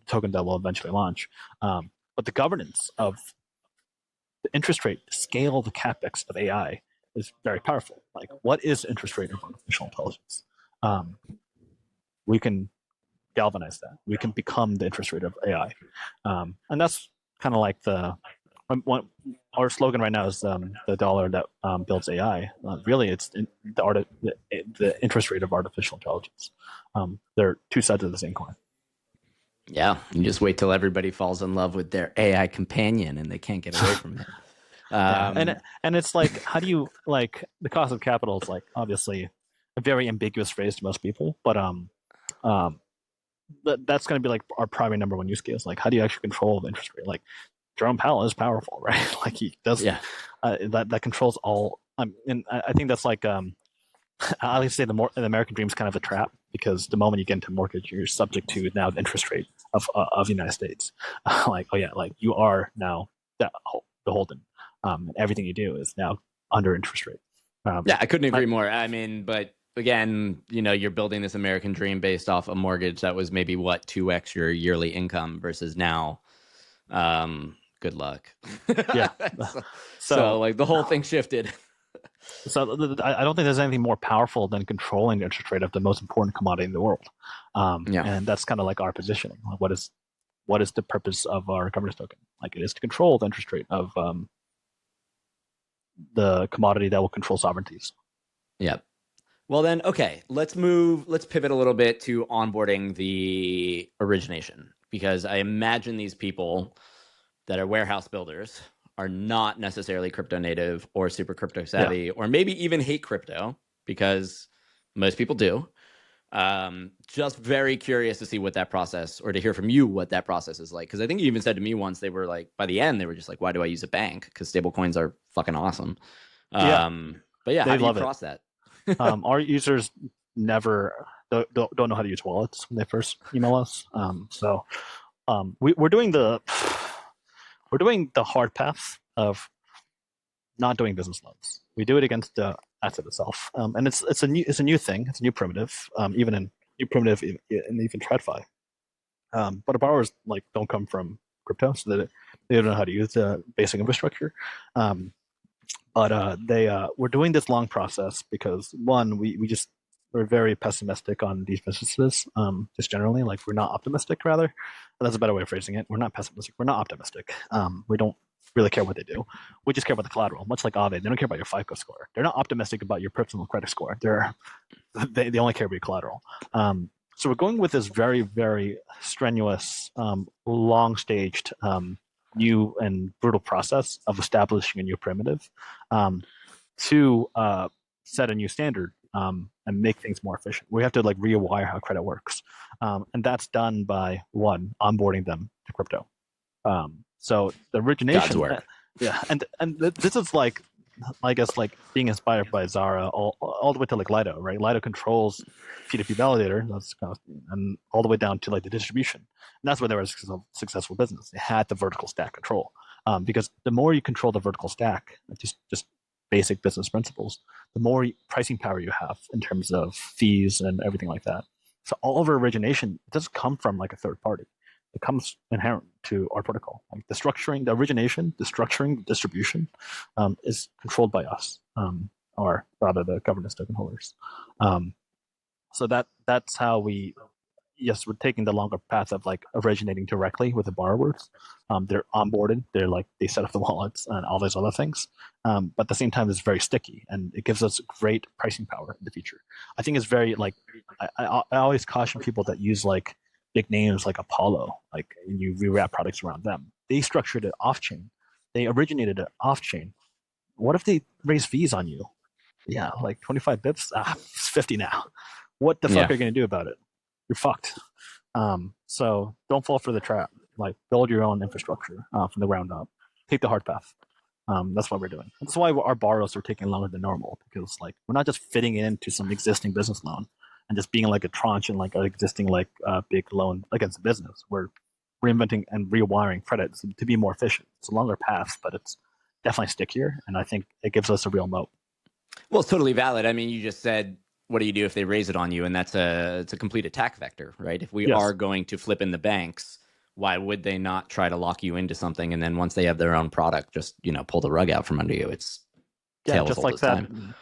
Speaker 2: token that will eventually launch. But the governance of the interest rate to scale the capex of AI is very powerful. Like, what is interest rate of artificial intelligence? We can galvanize that. We can become the interest rate of AI, and that's kind of like our slogan right now is the dollar that builds AI. Really, it's the interest rate of artificial intelligence. They're two sides of the same coin.
Speaker 1: Yeah, you just wait till everybody falls in love with their AI companion and they can't get away from it.
Speaker 2: And it's like, how do you, like, the cost of capital is like obviously a very ambiguous phrase to most people, but that's going to be like our primary number one use case. Like, how do you actually control the interest rate? Like, Jerome Powell is powerful, right? Like he does that controls all. And I think that's like I like to say the American dream is kind of a trap, because the moment you get into mortgage, you're subject to now the interest rate of the United States. Like, oh yeah, like you are now beholden, and everything you do is now under interest rate.
Speaker 1: Yeah, I couldn't agree more. I mean, but again, you're building this American dream based off a mortgage that was maybe 2x your yearly income versus now. Good luck.
Speaker 2: Yeah.
Speaker 1: So like the whole thing shifted.
Speaker 2: So I don't think there's anything more powerful than controlling the interest rate of the most important commodity in the world. And that's kind of like our positioning. What is the purpose of our governance token? Like, it is to control the interest rate of the commodity that will control sovereignties.
Speaker 1: Yep. Well then, okay, let's pivot a little bit to onboarding the origination, because I imagine these people that are warehouse builders are not necessarily crypto native or super crypto savvy, or maybe even hate crypto, because most people do. Just very curious to see what that process, or to hear from you what that process is like. Because I think you even said to me once, they were like, by the end, they were just like, why do I use a bank? Because stablecoins are fucking awesome. But yeah, how do you cross that?
Speaker 2: Our users never don't know how to use wallets when they first email us. We're doing the hard path of not doing business loans. We do it against the asset itself, and it's a new thing. It's a new primitive, even in TradFi. But our borrowers don't come from crypto, so that they don't know how to use the basic infrastructure. But we're doing this long process because, one, we're very pessimistic on these businesses, just generally. Like, we're not optimistic, rather. That's a better way of phrasing it. We're not pessimistic. We're not optimistic. We don't really care what they do. We just care about the collateral. Much like Aave, they don't care about your FICO score. They're not optimistic about your personal credit score. They only care about your collateral. So we're going with this very, very strenuous, long-staged, new and brutal process of establishing a new primitive to set a new standard and make things more efficient. We have to rewire how credit works, and that's done by, one, onboarding them to crypto. So the origination,
Speaker 1: God's work.
Speaker 2: and this is I guess being inspired by Zara all the way to Lido, right? Lido controls P2P validator, and all the way down to the distribution. And that's why they were a successful business. They had the vertical stack control, because the more you control the vertical stack, just basic business principles, the more pricing power you have in terms of fees and everything like that. So all of our origination doesn't come from a third party. It comes inherent to our protocol. The structuring, the origination, the structuring, the distribution is controlled by us, or rather the governance token holders. So that's how we, yes, we're taking the longer path of like originating directly with the borrowers. They're onboarded, they set up the wallets and all those other things. But at the same time, it's very sticky and it gives us great pricing power in the future. I think it's very like I always caution people that use like big names like Apollo, like and you rewrap products around them. They structured it off chain. They originated it off chain. What if they raise fees on you? Yeah, like 25 bips. It's 50 now. What the fuck are you going to do about it? You're fucked. So don't fall for the trap. Like build your own infrastructure from the ground up. Take the hard path. That's what we're doing. That's why our borrows are taking longer than normal, because like we're not just fitting it into some existing business loan and just being like a tranche in like an existing like big loan against the business. We're reinventing and rewiring credit to be more efficient. It's a longer path, but it's definitely stickier, and I think it gives us a real moat.
Speaker 1: Well, it's totally valid. I mean, you just said, what do you do if they raise it on you? And it's a complete attack vector, right? If we
Speaker 2: Yes.
Speaker 1: are going to flip in the banks, why would they not try to lock you into something? And then once they have their own product, just, pull the rug out from under you. It's
Speaker 2: Yeah, just like that.
Speaker 1: time.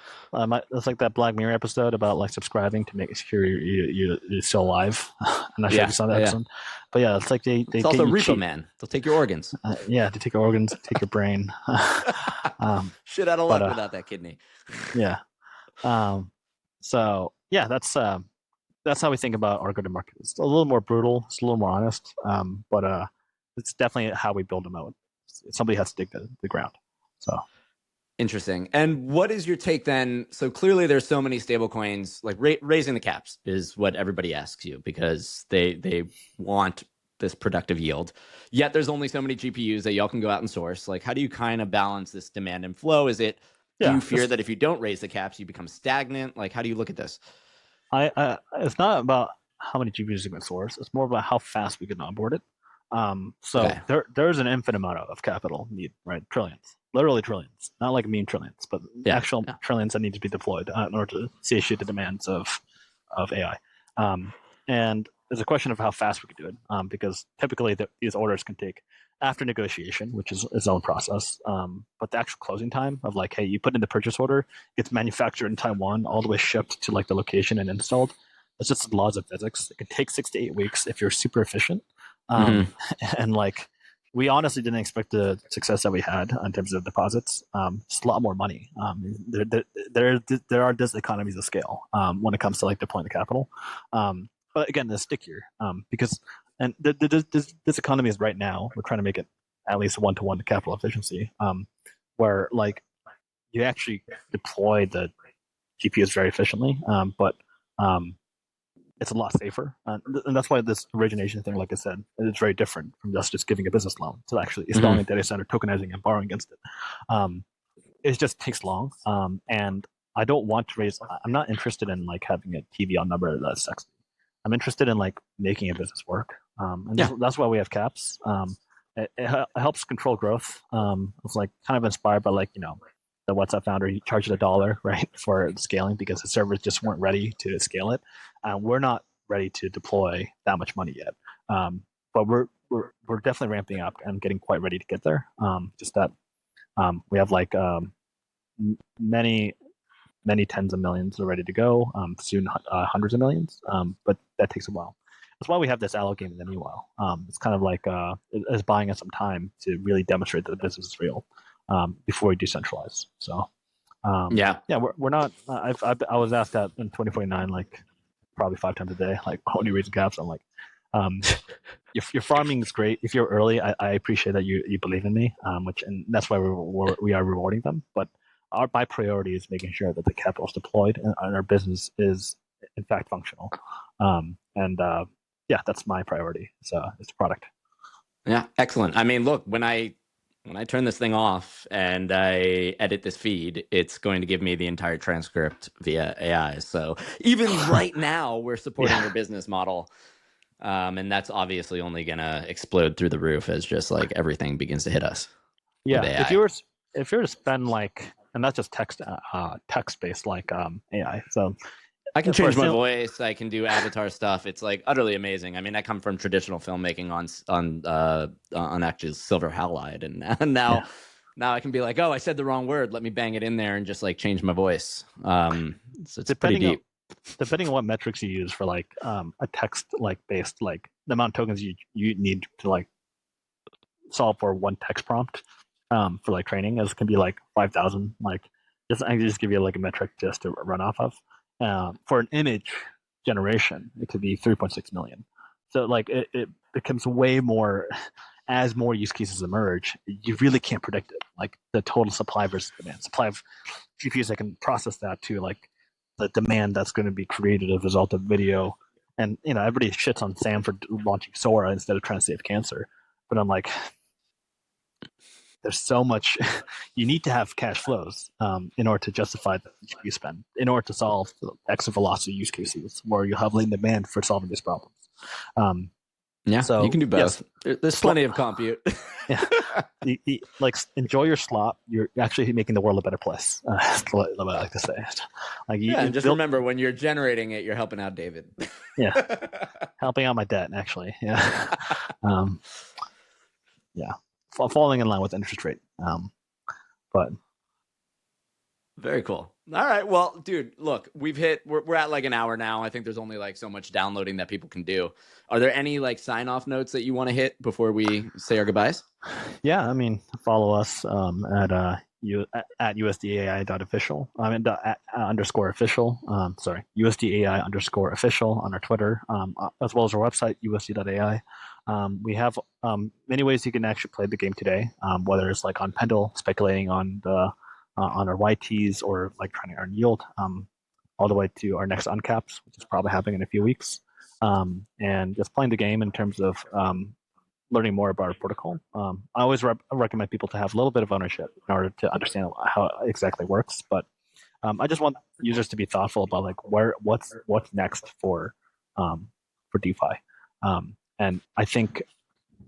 Speaker 2: It's like that Black Mirror episode about like subscribing to make sure you're still alive. I'm not sure if you saw that episode, but yeah, it's like they
Speaker 1: it's also Repo Man. They'll take your organs.
Speaker 2: Yeah, they take your organs, take your brain.
Speaker 1: Shit out of luck without that kidney.
Speaker 2: Yeah. So yeah, that's how we think about our go-to-market. It's a little more brutal. It's a little more honest. But it's definitely how we build them out. Somebody has to dig the ground. So.
Speaker 1: Interesting. And what is your take then? So clearly there's so many stable coins, like raising the caps is what everybody asks you because they want this productive yield. Yet there's only so many GPUs that y'all can go out and source. Like, how do you kind of balance this demand and flow? Do you fear that if you don't raise the caps, you become stagnant? Like, how do you look at this?
Speaker 2: It's not about how many GPUs you can source. It's more about how fast we can onboard it. There's an infinite amount of capital need, right? Trillions. Literally trillions, not like meme trillions, but actual trillions that need to be deployed in order to satiate the demands of AI. And there's a question of how fast we can do it, because typically these orders can take after negotiation, which is its own process. But the actual closing time of like, hey, you put in the purchase order, it's manufactured in Taiwan, all the way shipped to like the location and installed. It's just laws of physics. It can take 6 to 8 weeks if you're super efficient. And like, we honestly didn't expect the success that we had in terms of deposits. It's a lot more money. There are diseconomies of scale when it comes to like deploying the capital. But again, it's stickier because this economy is right now. We're trying to make it at least 1-to-1 capital efficiency, where like you actually deploy the GPUs very efficiently, but it's a lot safer, and that's why this origination thing, like I said, is very different from just giving a business loan to actually installing a data center, tokenizing, and borrowing against it. It just takes long, and I don't want to raise. I'm not interested in like having a TVL number that's sexy. I'm interested in like making a business work, and that's why we have caps. It helps control growth. It's like kind of inspired by like the WhatsApp founder. He charged $1, right, for scaling because the servers just weren't ready to scale it. We're not ready to deploy that much money yet, but we're definitely ramping up and getting quite ready to get there. Just that we have like many tens of millions are ready to go. Soon hundreds of millions, but that takes a while. That's why we have this allo game in the meanwhile. It's kind of like it's buying us some time to really demonstrate that the business is real before we decentralize. So we're not. I was asked that in 2049 like probably 5 times a day, like how many raising caps. I'm like, your farming is great. If you're early, I appreciate that you believe in me, and that's why we are rewarding them. But my priority is making sure that the capital is deployed and our business is in fact functional. That's my priority. So it's product.
Speaker 1: Yeah, excellent. I mean, look, when I turn this thing off and I edit this feed, it's going to give me the entire transcript via AI. So even right now, we're supporting your business model. And that's obviously only going to explode through the roof as just like everything begins to hit us.
Speaker 2: Yeah. If you were to spend like, and not just text-based like AI. So
Speaker 1: I can change my voice. I can do avatar stuff. It's like utterly amazing. I mean, I come from traditional filmmaking on actually silver halide, and now I can be like, oh, I said the wrong word. Let me bang it in there and just like change my voice. So it's pretty deep.
Speaker 2: depending on what metrics you use for like a text like based like the amount of tokens you need to like solve for one text prompt for like training is can be like 5,000. Like I can just give you like a metric just to run off of. For an image generation, it could be 3.6 million. So like it becomes way more as more use cases emerge. You really can't predict it. Like the total supply versus demand. Supply of GPUs that can process that to like the demand that's going to be created as a result of video. And you know everybody shits on Sam for launching Sora instead of trying to save cancer. But I'm like, there's so much you need to have cash flows in order to justify the GPU spend in order to solve the extra velocity use cases where you have latent demand for solving these problems.
Speaker 1: Yeah, so you can do both. Yes, there's plenty of compute.
Speaker 2: Yeah, like enjoy your slop. You're actually making the world a better place. That's what I like to say. Like
Speaker 1: and just remember, when you're generating it, you're helping out David.
Speaker 2: Yeah, helping out my debt actually. Yeah, yeah, falling in line with interest rate. But
Speaker 1: very cool. All right. Well, dude, look, we're at like an hour now. I think there's only like so much downloading that people can do. Are there any like sign off notes that you want to hit before we say our goodbyes?
Speaker 2: Yeah, I mean, follow us at USDAI.official. I mean, underscore official. Sorry, USDAI underscore official on our Twitter, as well as our website, USD.ai. We have many ways you can actually play the game today, whether it's like on Pendle, speculating on the on our YTs, or like trying to earn yield, all the way to our next uncaps, which is probably happening in a few weeks, and just playing the game in terms of learning more about our protocol. I always recommend people to have a little bit of ownership in order to understand how it exactly works. But I just want users to be thoughtful about like what's next for DeFi, and I think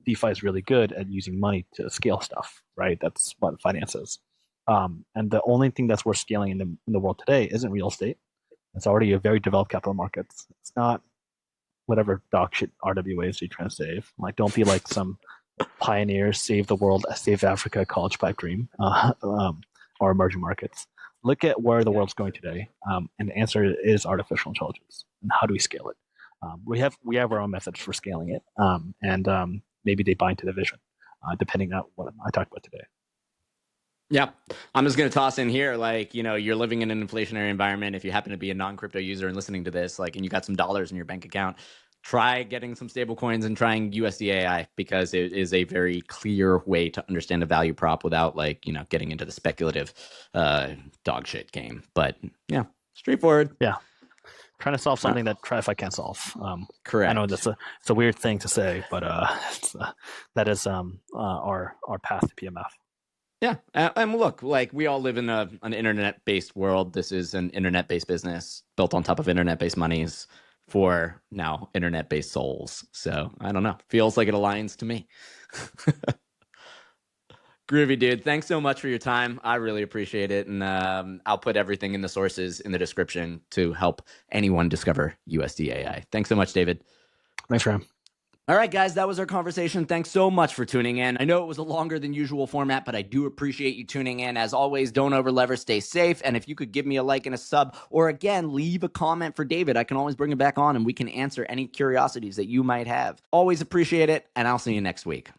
Speaker 2: DeFi is really good at using money to scale stuff. Right, that's what finance is. And the only thing that's worth scaling in the world today isn't real estate. It's already a very developed capital markets. It's not whatever dog shit RWAs you're trying to save. Like, don't be like some pioneer, save the world, save Africa college pipe dream, or emerging markets. Look at where the world's going today, and the answer is artificial intelligence. And how do we scale it? We have our own methods for scaling it, and maybe they bind to the vision, depending on what I talked about today.
Speaker 1: Yeah, I'm just going to toss in here, like, you know, you're living in an inflationary environment. If you happen to be a non-crypto user and listening to this, like, and you got some dollars in your bank account, try getting some stable coins and trying USD.ai, because it is a very clear way to understand a value prop without, like, you know, getting into the speculative dog shit game. But yeah, straightforward.
Speaker 2: Yeah. Trying to solve something that TradFi can't solve.
Speaker 1: Correct.
Speaker 2: I know it's a weird thing to say, but that is our path to PMF.
Speaker 1: Yeah, and look, like, we all live in an internet-based world. This is an internet-based business built on top of internet-based monies for now internet-based souls. So I don't know. Feels like it aligns to me. Groovy, dude. Thanks so much for your time. I really appreciate it. And I'll put everything in the sources in the description to help anyone discover USD.ai. Thanks so much, David.
Speaker 2: Thanks, Ram.
Speaker 1: All right, guys, that was our conversation. Thanks so much for tuning in. I know it was a longer than usual format, but I do appreciate you tuning in. As always, don't over-lever, stay safe. And if you could give me a like and a sub, or again, leave a comment for David, I can always bring him back on and we can answer any curiosities that you might have. Always appreciate it, and I'll see you next week.